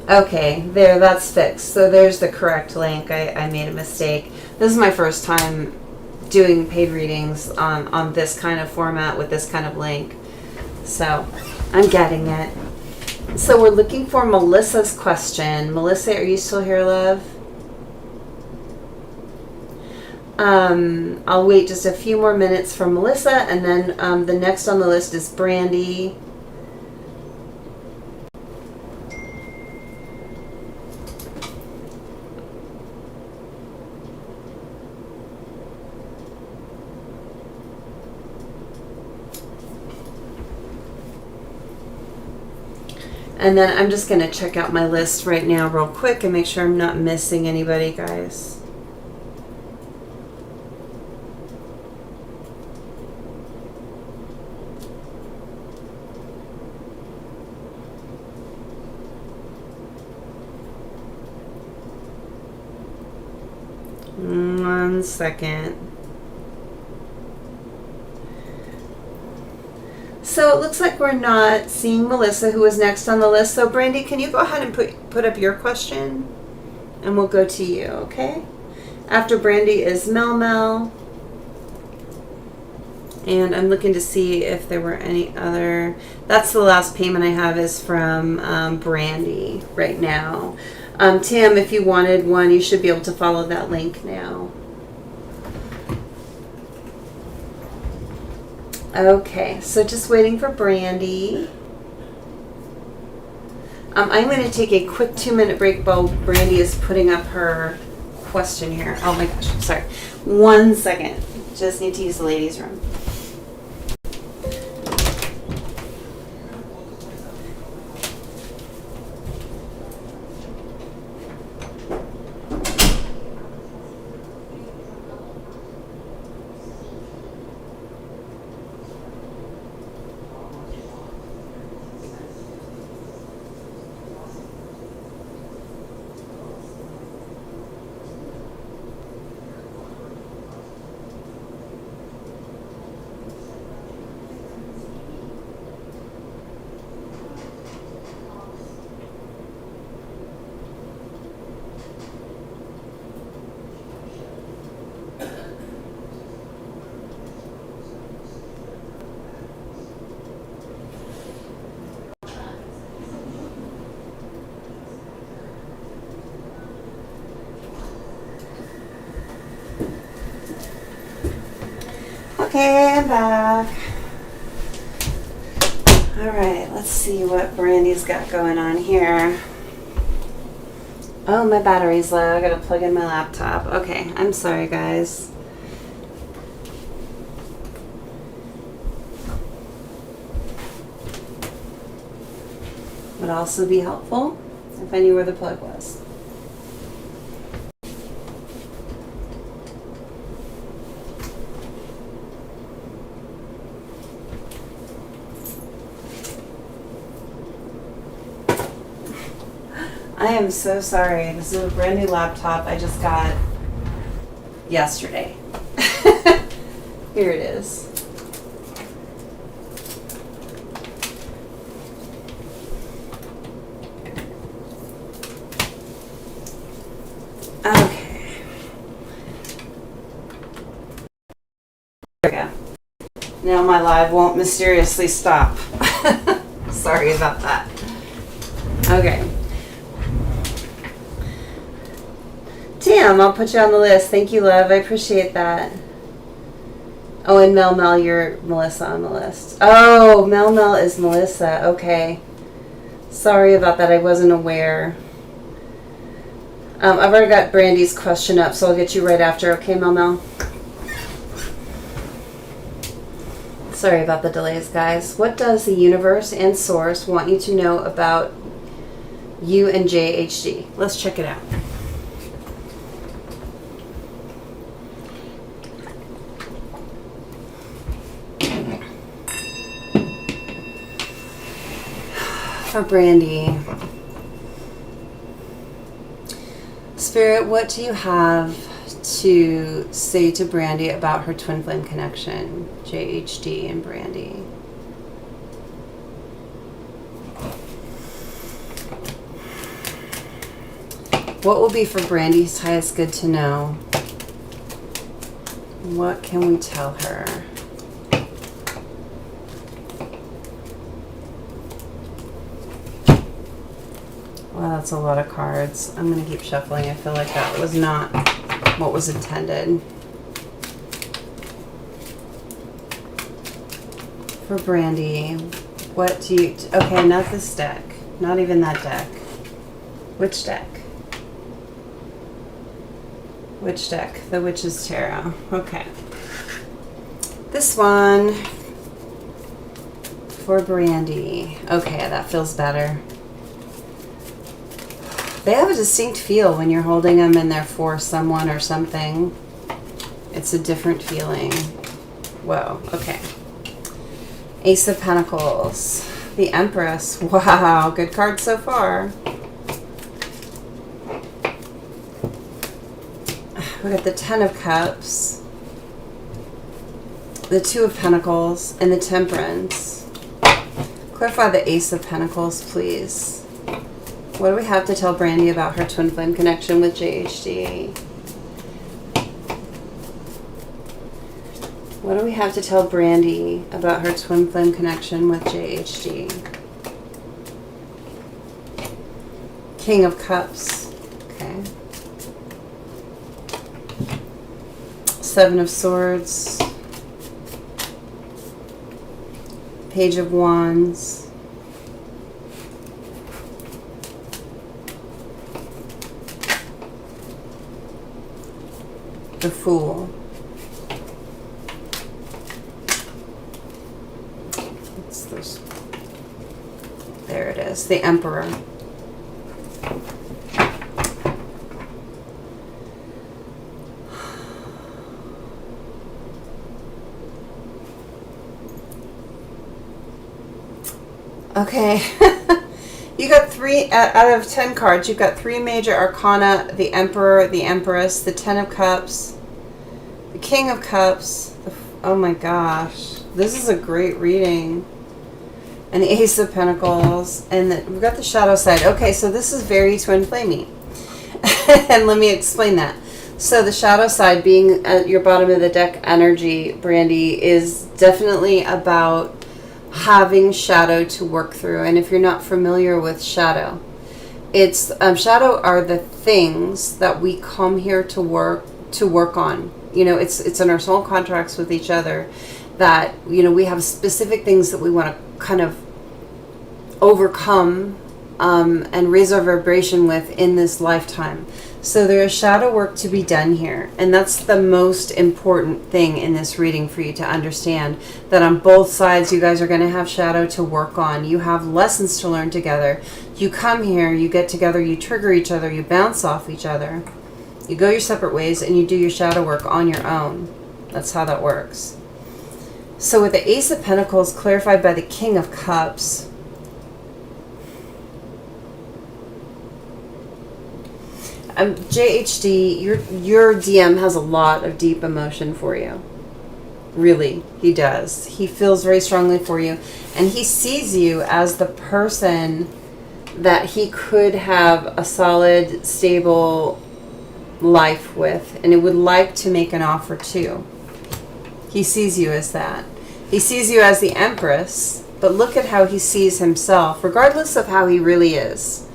Okay, there, that's fixed. So there's the correct link. I made a mistake. This is my first time doing paid readings on this kind of format with this kind of link. So I'm getting it. So we're looking for Melissa's question. Melissa, are you still here, love? I'll wait just a few more minutes for Melissa, and then the next on the list is Brandy. And then I'm just going to check out my list right now real quick and make sure I'm not missing anybody, guys. One second. So it looks like we're not seeing Melissa, who was next on the list. So Brandy, can you go ahead and put up your question? And we'll go to you, okay? After Brandy is Mel Mel. And I'm looking to see if there were any other. That's the last payment I have is from Brandy right now. Tim, if you wanted one, you should be able to follow that link now. Okay, so just waiting for Brandy. I'm going to take a quick 2-minute break while Brandy is putting up her question here. Oh my gosh, sorry. 1 second. Just need to use the ladies' room. Okay, I'm back. All right, let's see what Brandy's got going on here. Oh, my battery's low. I gotta plug in my laptop. Okay, I'm sorry, guys. Would also be helpful if I knew where the plug was. I am so sorry. This is a brand new laptop I just got yesterday. Here it is. Okay. There we go. Now my live won't mysteriously stop. Sorry about that. Okay. Damn, I'll put you on the list. Thank you, love. I appreciate that. Oh, and Mel, you're Melissa on the list. Oh, Mel is Melissa. Okay. Sorry about that. I wasn't aware. I've already got Brandy's question up, so I'll get you right after. Okay, Mel? Sorry about the delays, guys. What does the universe and source want you to know about you and JHD? Let's check it out. For Brandy. Spirit, what do you have to say to Brandy about her twin flame connection, JHD and Brandy? What will be for Brandy's highest good to know? What can we tell her? Well, that's a lot of cards. I'm going to keep shuffling. I feel like that was not what was intended. For Brandy, what do you... Okay, not this deck. Not even that deck. Which deck? Which deck? The Witch's Tarot. Okay. This one. For Brandy. Okay, that feels better. They have a distinct feel when you're holding them and they're for someone or something. It's a different feeling. Whoa, okay. Ace of Pentacles. The Empress. Wow, good card so far. We got the Ten of Cups. The Two of Pentacles and the Temperance. Clarify the Ace of Pentacles, please. What do we have to tell Brandy about her twin flame connection with JHD? What do we have to tell Brandy about her twin flame connection with JHD? King of Cups. Okay. Seven of Swords. Page of Wands. The Fool. What's this? There it is. The Emperor. Okay. You got 3 out of 10 cards. You've got 3 major arcana: the Emperor, the Empress, the Ten of Cups, the King of Cups. Oh my gosh, this is a great reading. And the Ace of Pentacles, and we've got the shadow side. Okay, so this is very twin flamey. And let me explain that. So the shadow side, being at your bottom of the deck energy, Brandy, is definitely about having shadow to work through. And if you're not familiar with shadow, it's shadow are the things that we come here to work on. You know, it's in our soul contracts with each other that, you know, we have specific things that we want to kind of overcome and raise our vibration with in this lifetime. So there is shadow work to be done here, and that's the most important thing in this reading for you to understand, that on both sides you guys are going to have shadow to work on. You have lessons to learn together. You come here, you get together, you trigger each other, you bounce off each other, you go your separate ways, and you do your shadow work on your own. That's how that works. So with the Ace of Pentacles clarified by the King of Cups, JHD, your DM has a lot of deep emotion for you. Really, he does. He feels very strongly for you, and he sees you as the person that he could have a solid, stable life with, and he would like to make an offer to. He sees you as that. He sees you as the Empress, but look at how he sees himself, regardless of how he really is.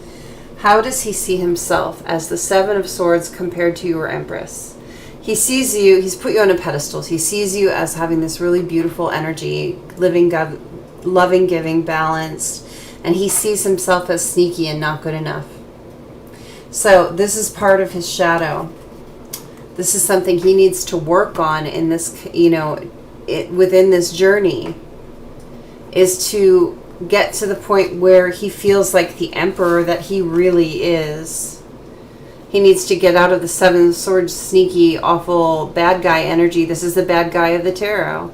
How does he see himself as the Seven of Swords compared to your Empress? He sees you, he's put you on a pedestal. He sees you as having this really beautiful energy, living, loving, giving, balanced, and he sees himself as sneaky and not good enough. So this is part of his shadow. This is something he needs to work on in this, within this journey, is to get to the point where he feels like the emperor that he really is. He needs to get out of the Seven of Swords, sneaky, awful, bad guy energy. This is the bad guy of the tarot.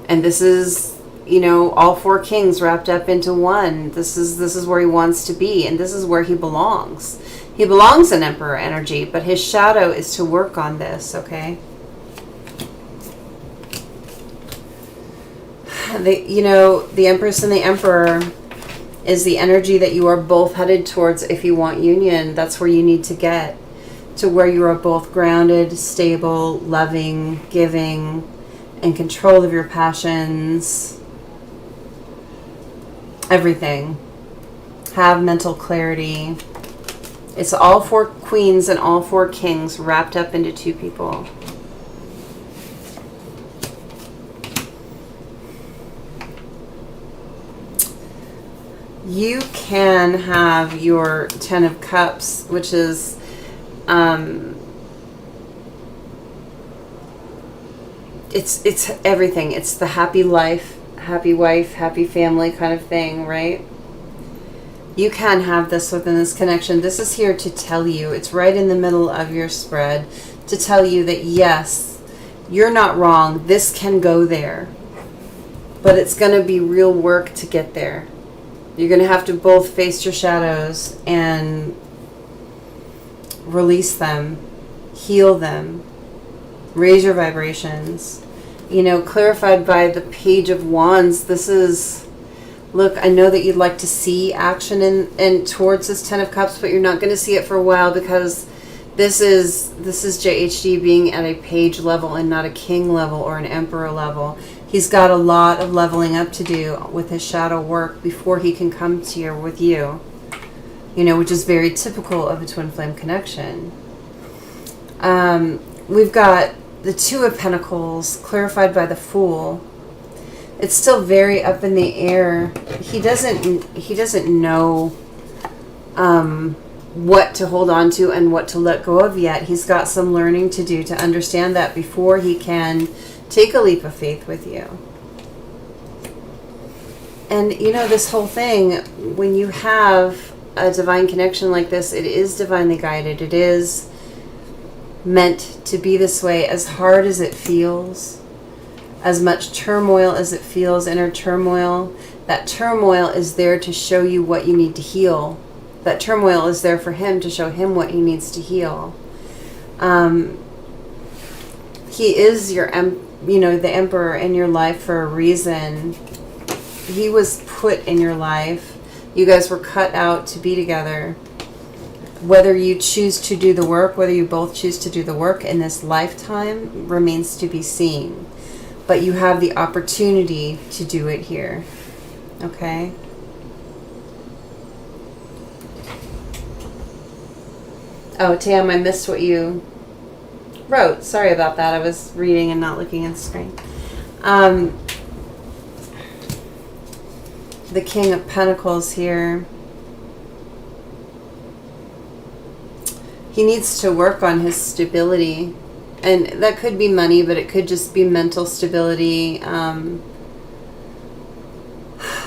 And this is, all four kings wrapped up into one. This is where he wants to be, and this is where he belongs. He belongs in emperor energy, but his shadow is to work on this, okay? The Empress and the Emperor is the energy that you are both headed towards if you want union. That's where you need to get to, where you are both grounded, stable, loving, giving, in control of your passions, everything. Have mental clarity. It's all four queens and all four kings wrapped up into two people. You can have your Ten of Cups, which is it's everything. It's the happy life, happy wife, happy family kind of thing, right? You can have this within this connection. This is here to tell you, it's right in the middle of your spread, to tell you that yes, you're not wrong. This can go there, but it's going to be real work to get there. You're going to have to both face your shadows and release them, heal them, raise your vibrations. Clarified by the Page of Wands. This is, look, I know that you'd like to see action in towards this Ten of Cups, but you're not going to see it for a while, because this is JHD being at a page level and not a king level or an emperor level. He's got a lot of leveling up to do with his shadow work before he can come to here with you, which is very typical of a twin flame connection. We've got the Two of Pentacles clarified by the Fool. It's still very up in the air. He doesn't know what to hold on to and what to let go of yet. He's got some learning to do to understand that before he can take a leap of faith with you. And this whole thing, when you have a divine connection like this, it is divinely guided. It is meant to be this way, as hard as it feels, as much turmoil as it feels, inner turmoil. That turmoil is there to show you what you need to heal. That turmoil is there for him to show him what he needs to heal. He is your the emperor in your life for a reason. He was put in your life. You guys were cut out to be together. Whether you choose to do the work, whether you both choose to do the work in this lifetime, remains to be seen. But you have the opportunity to do it here. Okay? Oh, Tam, I missed what you wrote. Sorry about that. I was reading and not looking at the screen. The King of Pentacles here. He needs to work on his stability. And that could be money, but it could just be mental stability.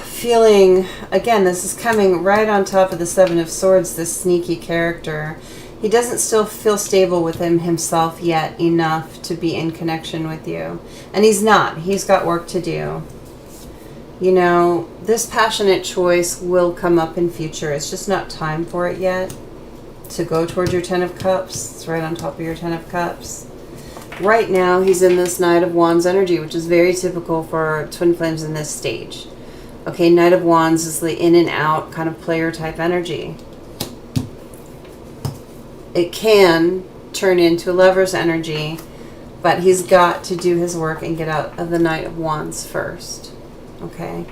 Feeling, again, this is coming right on top of the Seven of Swords, this sneaky character. He doesn't still feel stable within himself yet enough to be in connection with you. And he's not. He's got work to do. This passionate choice will come up in future. It's just not time for it yet to go towards your Ten of Cups. It's right on top of your Ten of Cups. Right now, he's in this Knight of Wands energy, which is very typical for twin flames in this stage. Okay, Knight of Wands is the in and out kind of player type energy. It can turn into Lover's energy, but he's got to do his work and get out of the Knight of Wands first. okay?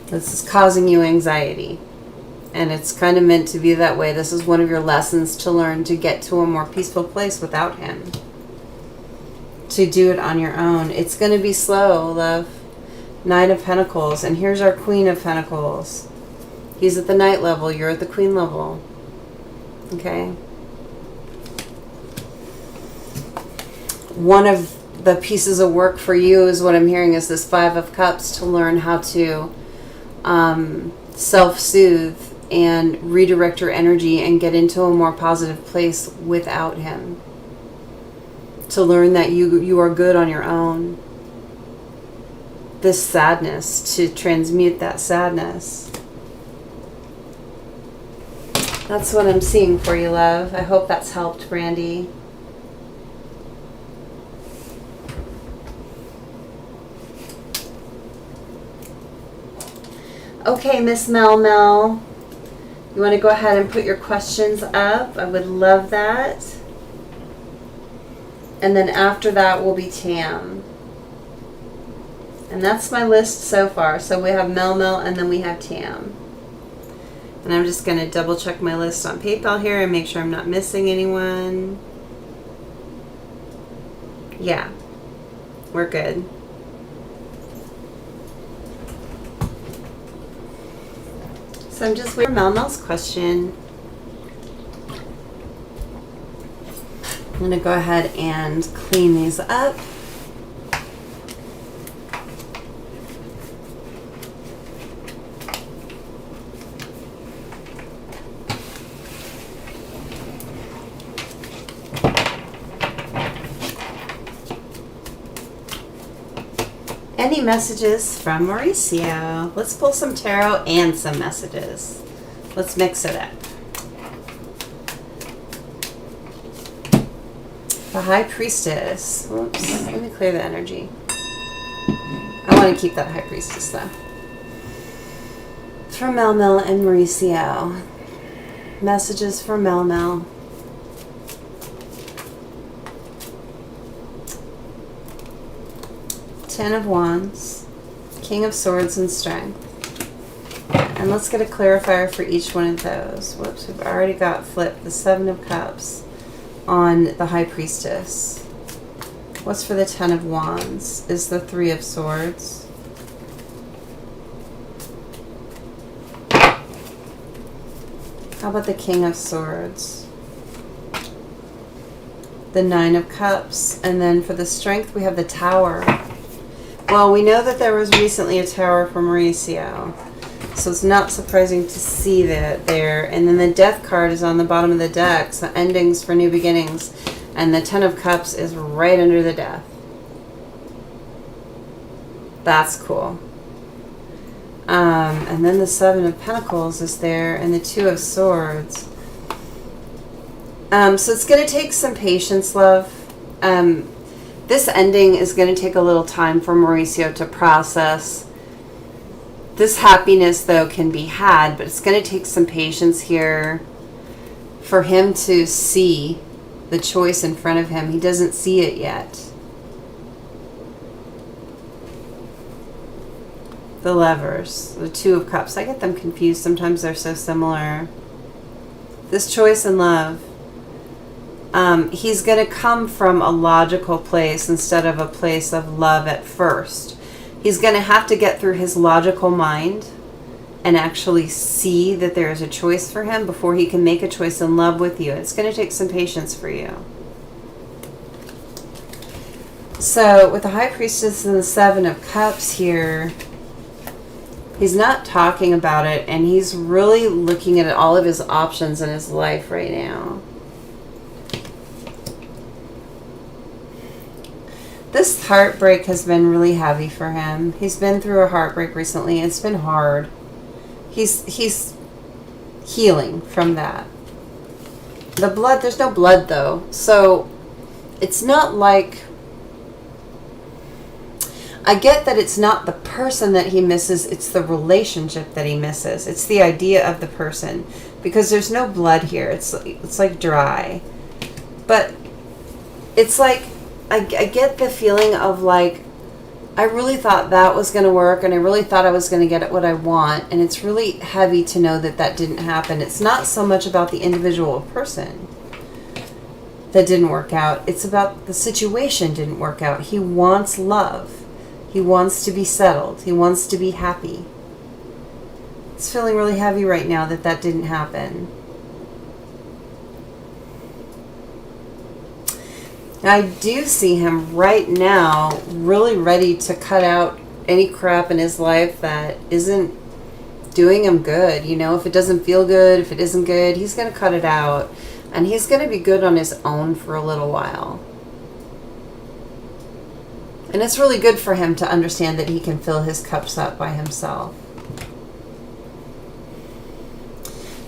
This is causing you anxiety. And it's kind of meant to be that way. This is one of your lessons to learn to get to a more peaceful place without him. To do it on your own. It's going to be slow, love. Knight of Pentacles. And here's our Queen of Pentacles. He's at the Knight level. You're at the Queen level. Okay? One of the pieces of work for you is what I'm hearing is this Five of Cups, to learn how to self-soothe and redirect your energy and get into a more positive place without him. To learn that you are good on your own. This sadness, to transmute that sadness. That's what I'm seeing for you, love. I hope that's helped, Brandy. Okay, Miss Mel. You want to go ahead and put your questions up? I would love that. And then after that will be Tam. And that's my list so far. So we have Mel, and then we have Tam. And I'm just going to double check my list on PayPal here and make sure I'm not missing anyone. Yeah, we're good. So I'm just waiting for Mel's question. I'm going to go ahead and clean these up. Any messages from Mauricio? Let's pull some tarot and some messages. Let's mix it up. The High Priestess. Whoops. Let me clear the energy. I want to keep that High Priestess though. For Mel and Mauricio. Messages for Mel. Ten of Wands, King of Swords and Strength. And let's get a clarifier for each one of those. Whoops, we've already got flipped the Seven of Cups on the High Priestess. What's for the Ten of Wands? Is the Three of Swords. How about the King of Swords? The Nine of Cups. And then for the Strength, we have the Tower. Well, we know that there was recently a tower for Mauricio, so it's not surprising to see that there. And then the Death card is on the bottom of the deck, so endings for new beginnings. And the Ten of Cups is right under the Death. That's cool. And then the Seven of Pentacles is there, and the Two of Swords. So it's going to take some patience, love. This ending is going to take a little time for Mauricio to process. This happiness, though, can be had, but it's going to take some patience here for him to see the choice in front of him. He doesn't see it yet. The Lovers, the Two of Cups. I get them confused. Sometimes they're so similar. This choice in love. He's going to come from a logical place instead of a place of love at first. He's going to have to get through his logical mind and actually see that there is a choice for him before he can make a choice in love with you. It's going to take some patience for you. So with the High Priestess and the Seven of Cups here, he's not talking about it, and he's really looking at all of his options in his life right now. This heartbreak has been really heavy for him. He's been through a heartbreak recently. It's been hard. He's healing from that. The blood, there's no blood though. So it's not like, I get that it's not the person that he misses, it's the relationship that he misses. It's the idea of the person, because there's no blood here. It's like dry. But it's like, I get the feeling of like I really thought that was going to work, and I really thought I was going to get what I want, and it's really heavy to know that that didn't happen. It's not so much about the individual person that didn't work out. It's about the situation didn't work out. He wants love. He wants to be settled. He wants to be happy. It's feeling really heavy right now that that didn't happen. I do see him right now really ready to cut out any crap in his life that isn't doing him good. You know, if it doesn't feel good, if it isn't good, he's going to cut it out. And he's going to be good on his own for a little while. And it's really good for him to understand that he can fill his cups up by himself.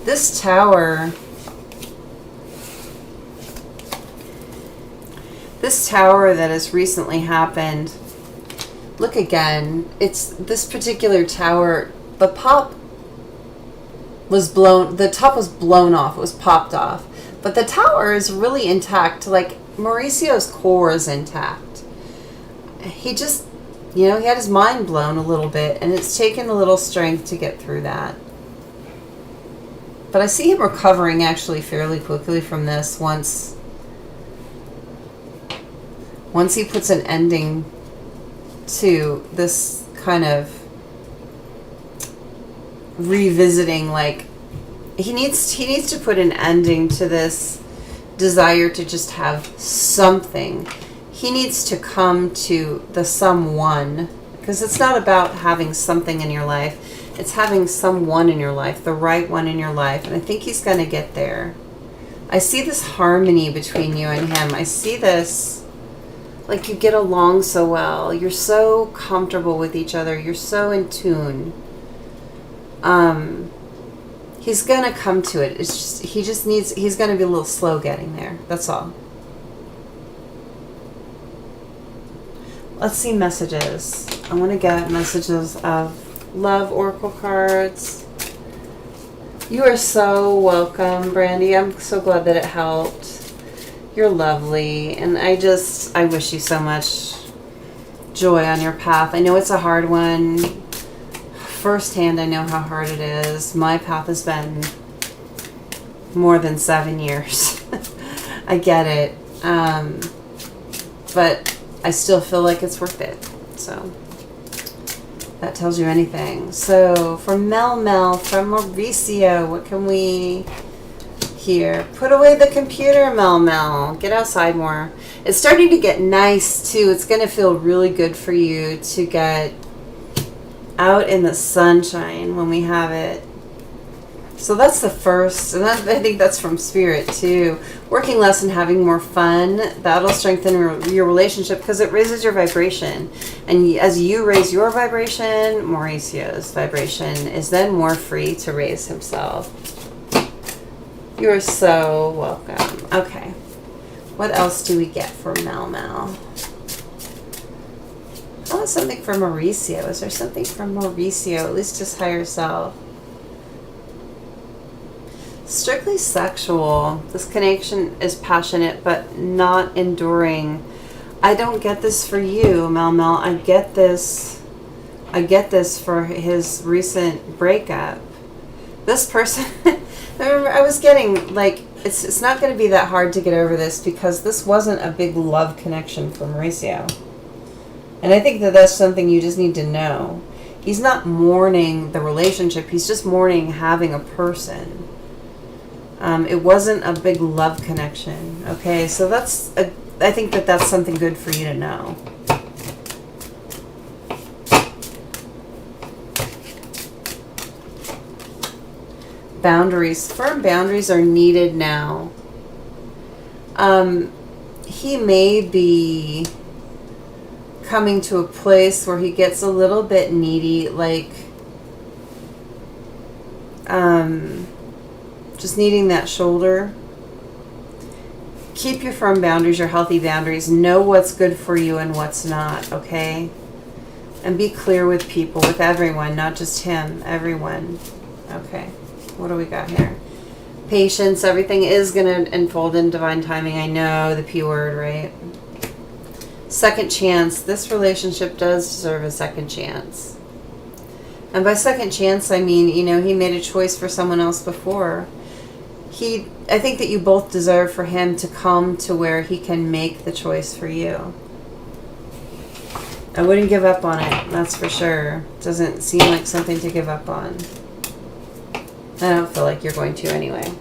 This Tower... This Tower that has recently happened, look again, it's this particular tower, the top was blown off, it was popped off. But the tower is really intact, like Mauricio's core is intact. He just, he had his mind blown a little bit, and it's taken a little strength to get through that. But I see him recovering actually fairly quickly from this once he puts an ending to this kind of revisiting, like he needs to put an ending to this desire to just have something. He needs to come to the someone, because it's not about having something in your life. It's having someone in your life, the right one in your life. And I think he's going to get there. I see this harmony between you and him. I see this, like you get along so well. You're so comfortable with each other. You're so in tune. He's going to come to it. It's just, he's going to be a little slow getting there. That's all. Let's see messages. I want to get messages of love oracle cards. You are so welcome, Brandy. I'm so glad that it helped. You're lovely, and I wish you so much joy on your path. I know it's a hard one. Firsthand, I know how hard it is. My path has been more than 7 years. I get it. But I still feel like it's worth it. So that tells you anything. So from Mel from Mauricio, what can we hear? Put away the computer, Mel. Get outside more. It's starting to get nice too. It's going to feel really good for you to get out in the sunshine when we have it. So that's the first, and I think that's from Spirit too. Working less and having more fun, that'll strengthen your relationship because it raises your vibration. And as you raise your vibration, Mauricio's vibration is then more free to raise himself. You are so welcome. Okay. What else do we get for Mel? I want something for Mauricio. Is there something from Mauricio? At least his higher self. Strictly sexual. This connection is passionate but not enduring. I don't get this for you, Mel. I get this for his recent breakup. This person, remember, I was getting like, it's not going to be that hard to get over this because this wasn't a big love connection for Mauricio. And I think that that's something you just need to know. He's not mourning the relationship. He's just mourning having a person. It wasn't a big love connection. Okay, so I think that that's something good for you to know. Boundaries. Firm boundaries are needed now. He may be coming to a place where he gets a little bit needy, like just needing that shoulder. Keep your firm boundaries, your healthy boundaries. Know what's good for you and what's not, okay? And be clear with people, with everyone, not just him, everyone. Okay, what do we got here? Patience. Everything is going to unfold in divine timing. I know, the P word, right? Second chance. This relationship does deserve a second chance. And by second chance, I mean, you know, he made a choice for someone else before. I think that you both deserve for him to come to where he can make the choice for you. I wouldn't give up on it, that's for sure. Doesn't seem like something to give up on. I don't feel like you're going to anyway.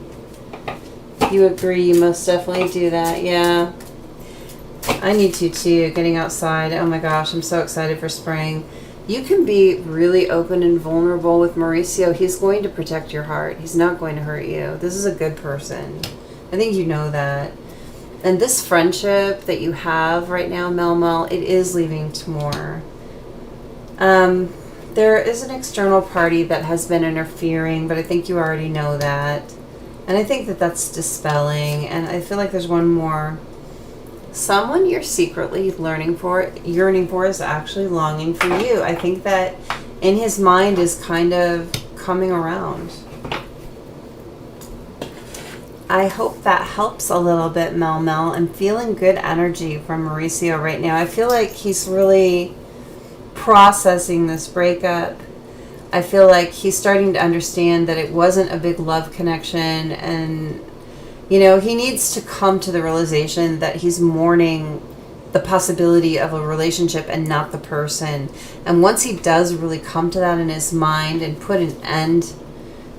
You agree, you most definitely do that, yeah. I need to too, getting outside. Oh my gosh, I'm so excited for spring. You can be really open and vulnerable with Mauricio. He's going to protect your heart. He's not going to hurt you. This is a good person. I think you know that. And this friendship that you have right now, Mel, it is leading to more. There is an external party that has been interfering, but I think you already know that. And I think that that's dispelling. And I feel like there's one more. Someone you're secretly yearning for is actually longing for you. I think that in his mind is kind of coming around. I hope that helps a little bit, Mel. I'm feeling good energy from Mauricio right now. I feel like he's really processing this breakup. I feel like he's starting to understand that it wasn't a big love connection, and you know, he needs to come to the realization that he's mourning the possibility of a relationship and not the person. And once he does really come to that in his mind and put an end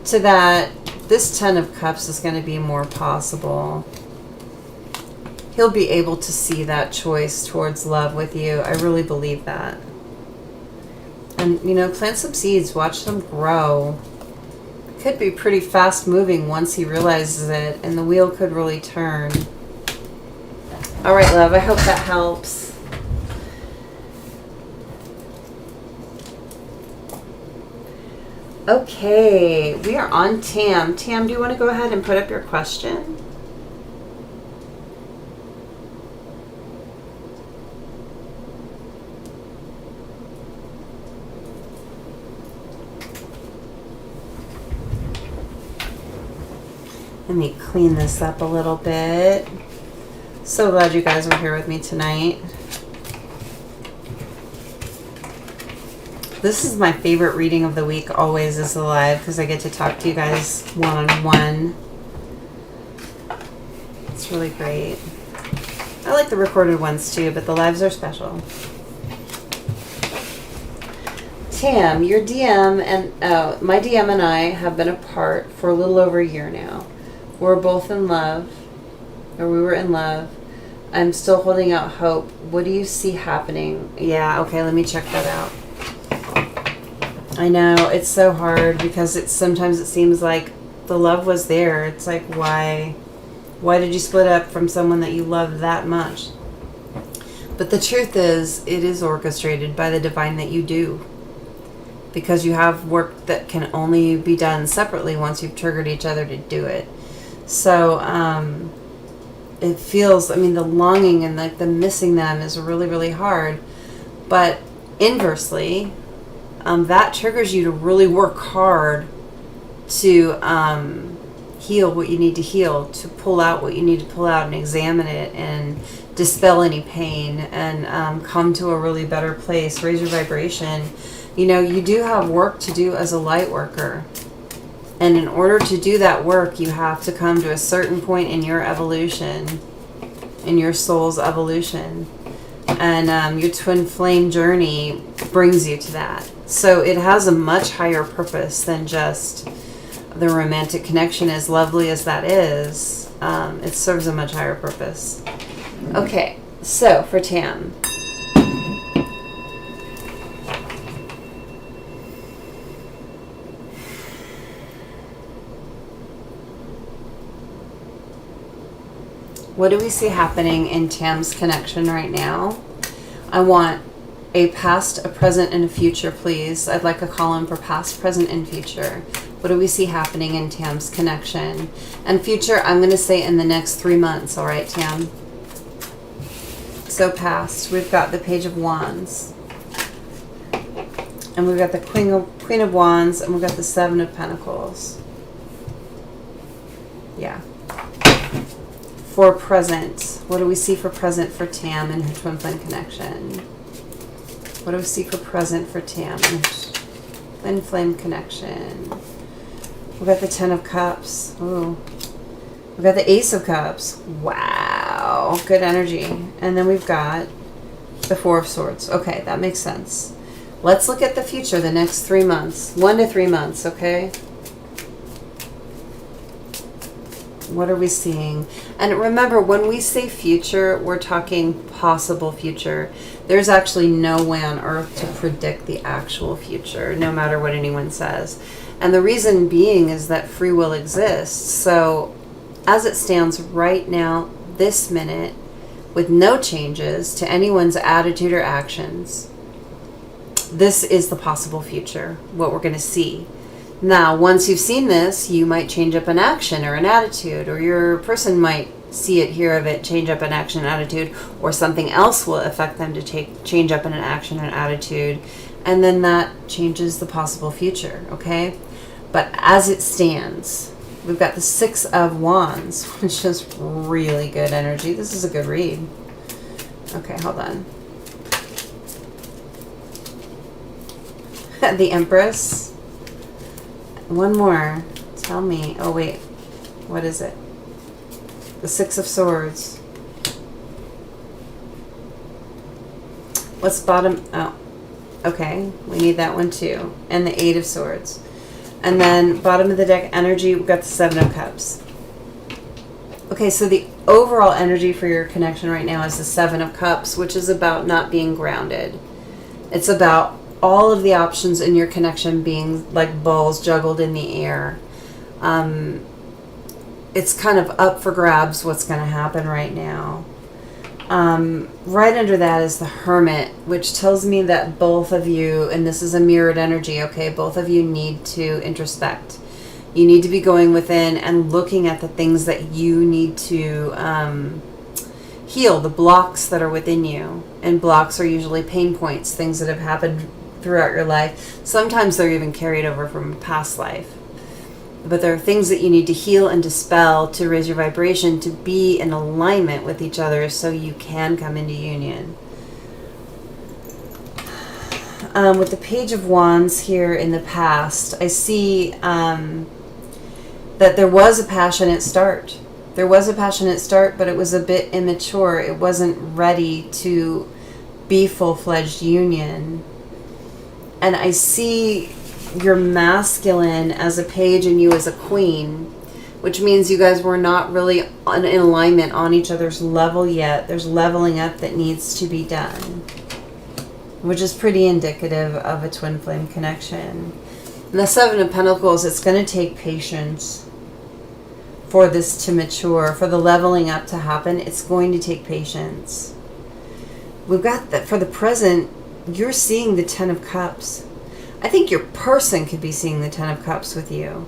to that, this 10 of Cups is going to be more possible. He'll be able to see that choice towards love with you. I really believe that. And, you know, plant some seeds. Watch them grow. Could be pretty fast moving once he realizes it, and the wheel could really turn. All right, love, I hope that helps. Okay, we are on Tam. Tam, do you want to go ahead and put up your question? Let me clean this up a little bit. So glad you guys are here with me tonight. This is my favorite reading of the week, always, is the live, because I get to talk to you guys one-on-one. It's really great. I like the recorded ones too, but the lives are special. Tam, your DM and my DM and I have been apart for a little over a year now. We're both in love, or we were in love. I'm still holding out hope. What do you see happening? Yeah, okay, let me check that out. I know, it's so hard because sometimes it seems like the love was there. It's like, why did you split up from someone that you love that much? But the truth is, it is orchestrated by the divine that you do. Because you have work that can only be done separately once you've triggered each other to do it. So, it feels, I mean, the longing and the missing them is really, really hard. But inversely, that triggers you to really work hard to heal what you need to heal, to pull out what you need to pull out and examine it and dispel any pain and come to a really better place, raise your vibration. You know, you do have work to do as a light worker. And in order to do that work, you have to come to a certain point in your evolution, in your soul's evolution. And your twin flame journey brings you to that. So it has a much higher purpose than just the romantic connection, as lovely as that is. It serves a much higher purpose. Okay, so for Tam. What do we see happening in Tam's connection right now? I want a past, a present, and a future, please. I'd like a column for past, present, and future. What do we see happening in Tam's connection? And future, I'm going to say in the next 3 months. All right, Tam? So past, we've got the Page of Wands. And we've got the Queen of Wands, and we've got the Seven of Pentacles. Yeah. for present. What do we see for present for Tam and her twin flame connection? What do we see for present for Tam and her twin flame connection? We've got the 10 of Cups. Ooh. We've got the Ace of Cups. Wow. Good energy. And then we've got the 4 of Swords. Okay, that makes sense. Let's look at the future, the next 3 months. 1 to 3 months, okay? What are we seeing? And remember, when we say future, we're talking possible future. There's actually no way on earth to predict the actual future, no matter what anyone says. And the reason being is that free will exists. So as it stands right now, this minute, with no changes to anyone's attitude or actions, this is the possible future, what we're going to see. Now, once you've seen this, you might change up an action or an attitude, or your person might see it, hear of it, change up an action and attitude, or something else will affect them to change up an action and attitude, and then that changes the possible future, okay? But as it stands, we've got the 6 of Wands, which is really good energy. This is a good read. Okay, hold on. The Empress. One more. Tell me. Oh, wait. What is it? The 6 of Swords. What's bottom? Oh, okay. We need that one too. And the 8 of Swords. And then bottom of the deck energy, we've got the 7 of Cups. Okay, so the overall energy for your connection right now is the 7 of Cups, which is about not being grounded. It's about all of the options in your connection being like balls juggled in the air. It's kind of up for grabs what's going to happen right now. Right under that is the Hermit, which tells me that both of you, and this is a mirrored energy, okay, both of you need to introspect. You need to be going within and looking at the things that you need to heal, the blocks that are within you. And blocks are usually pain points, things that have happened throughout your life. Sometimes they're even carried over from a past life. But there are things that you need to heal and dispel to raise your vibration, to be in alignment with each other so you can come into union. With the Page of Wands here in the past, I see that there was a passionate start. There was a passionate start, but it was a bit immature. It wasn't ready to be full-fledged union. And I see your masculine as a page and you as a queen, which means you guys were not really in alignment on each other's level yet. There's leveling up that needs to be done, which is pretty indicative of a twin flame connection. And the 7 of Pentacles, it's going to take patience for this to mature, for the leveling up to happen. It's going to take patience. We've got that for the present. You're seeing the 10 of Cups. I think your person could be seeing the 10 of Cups with you.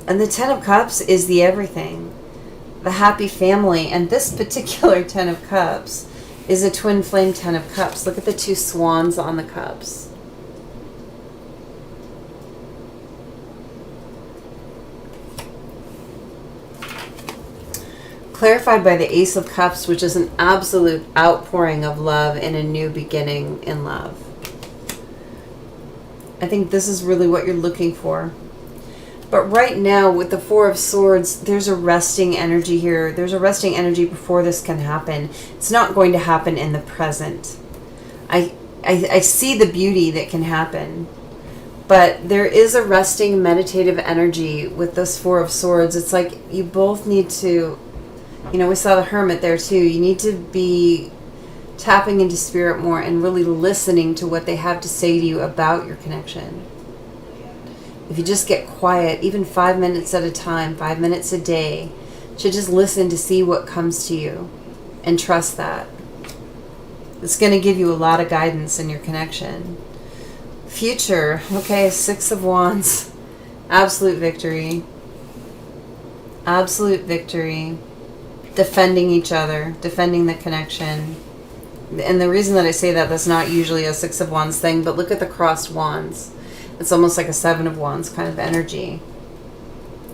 And the 10 of Cups is the everything, the happy family. And this particular 10 of Cups is a twin flame 10 of Cups. Look at the 2 swans on the cups. Clarified by the Ace of Cups, which is an absolute outpouring of love and a new beginning in love. I think this is really what you're looking for. But right now with the 4 of Swords, there's a resting energy here. There's a resting energy before this can happen. It's not going to happen in the present. I see the beauty that can happen. But there is a resting meditative energy with this 4 of Swords. It's like you both need to, you know, we saw the Hermit there too. You need to be tapping into spirit more and really listening to what they have to say to you about your connection. If you just get quiet, even 5 minutes at a time, 5 minutes a day, to just listen to see what comes to you and trust that. It's going to give you a lot of guidance in your connection. Future, okay, 6 of Wands, absolute victory. Absolute victory. Defending each other, defending the connection. And the reason that I say that, that's not usually a 6 of Wands thing, but look at the crossed wands. It's almost like a 7 of Wands kind of energy.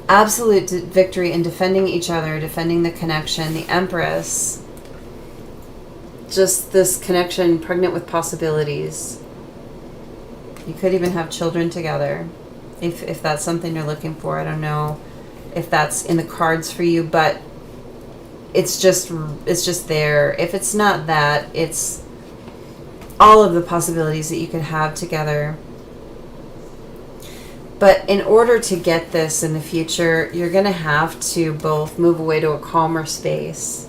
absolute victory in defending each other, defending the connection. The Empress, just this connection pregnant with possibilities. You could even have children together if that's something you're looking for. I don't know if that's in the cards for you, but it's just there. If it's not that, it's all of the possibilities that you could have together. But in order to get this in the future, you're going to have to both move away to a calmer space.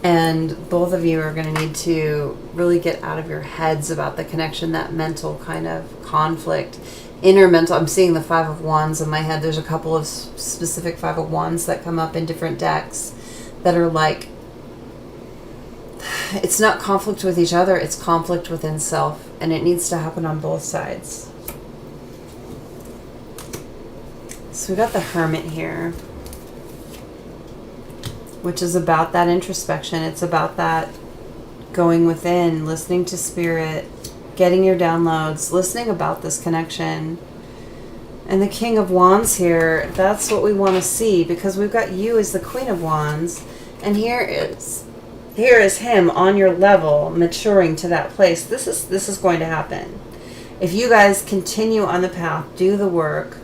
And both of you are going to need to really get out of your heads about the connection, that mental kind of conflict. Inner mental. I'm seeing the Five of Wands in my head. There's a couple of specific Five of Wands that come up in different decks that are like, it's not conflict with each other, it's conflict within self. And it needs to happen on both sides. So we got the Hermit here, which is about that introspection. It's about that going within, listening to spirit, getting your downloads, listening about this connection. And the King of Wands here, that's what we want to see, because we've got you as the Queen of Wands, and here is him on your level, maturing to that place. This is going to happen. If you guys continue on the path, do the work,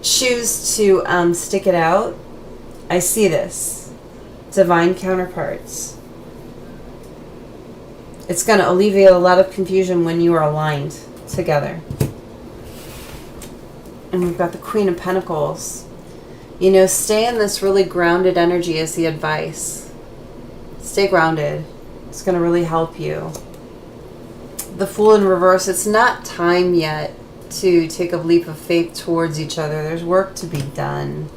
choose to stick it out, I see this. Divine counterparts. It's going to alleviate a lot of confusion when you are aligned together. And we've got the Queen of Pentacles. You know, stay in this really grounded energy is the advice. Stay grounded. It's going to really help you. The Fool in reverse. It's not time yet to take a leap of faith towards each other. There's work to be done.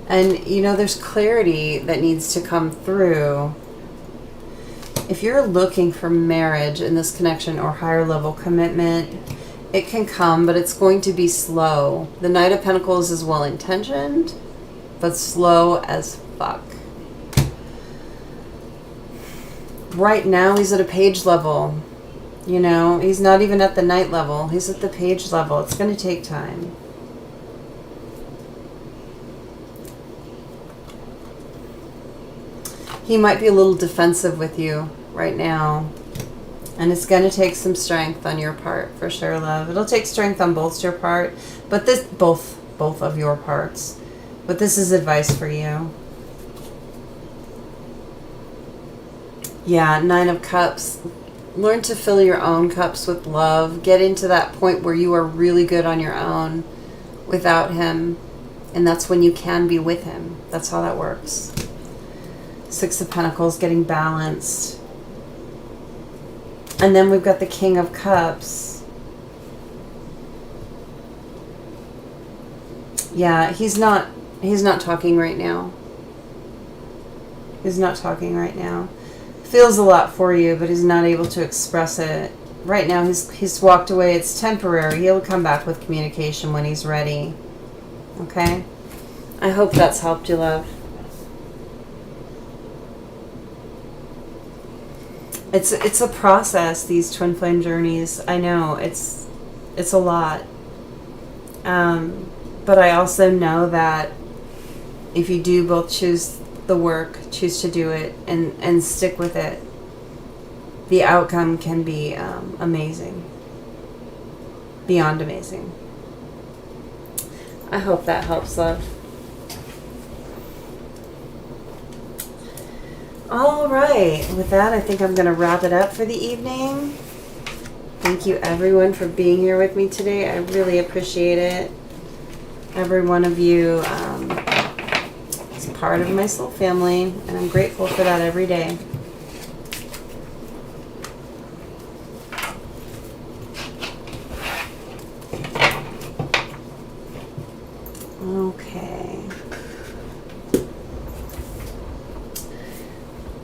And, you know, there's clarity that needs to come through. If you're looking for marriage in this connection or higher level commitment, it can come, but it's going to be slow. The Knight of Pentacles is well intentioned, but slow as fuck. Right now, he's at a page level. You know, he's not even at the Knight level. He's at the page level. It's going to take time. He might be a little defensive with you right now. And it's going to take some strength on your part, for sure, love. It'll take strength on both your part, but this both of your parts. But this is advice for you. Yeah, Nine of Cups. Learn to fill your own cups with love. Get into that point where you are really good on your own without him. And that's when you can be with him. That's how that works. Six of Pentacles, getting balanced. And then we've got the King of Cups. Yeah, he's not talking right now. He's not talking right now. Feels a lot for you, but he's not able to express it. Right now, he's walked away. It's temporary. He'll come back with communication when he's ready. Okay? I hope that's helped you, love. It's a process, these twin flame journeys. I know, it's a lot. But I also know that if you do both choose the work, choose to do it, and stick with it, the outcome can be amazing. Beyond amazing. I hope that helps, love. All right. With that, I think I'm going to wrap it up for the evening. Thank you, everyone, for being here with me today. I really appreciate it. Every one of you is part of my soul family, and I'm grateful for that every day. Okay.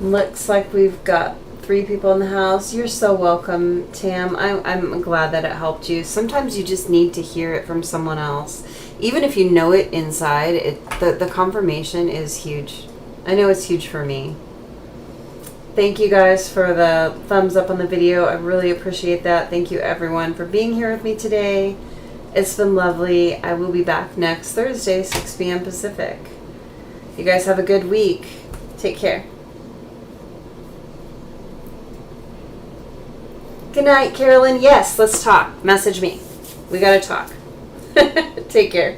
Looks like we've got 3 people in the house. You're so welcome, Tam. I'm glad that it helped you. Sometimes you just need to hear it from someone else. Even if you know it inside, the confirmation is huge. I know it's huge for me. Thank you guys for the thumbs up on the video. I really appreciate that. Thank you, everyone, for being here with me today. It's been lovely. I will be back next Thursday, 6 p.m. Pacific. You guys have a good week. Take care. Good night, Carolyn. Yes, let's talk. Message me. We gotta talk. Take care.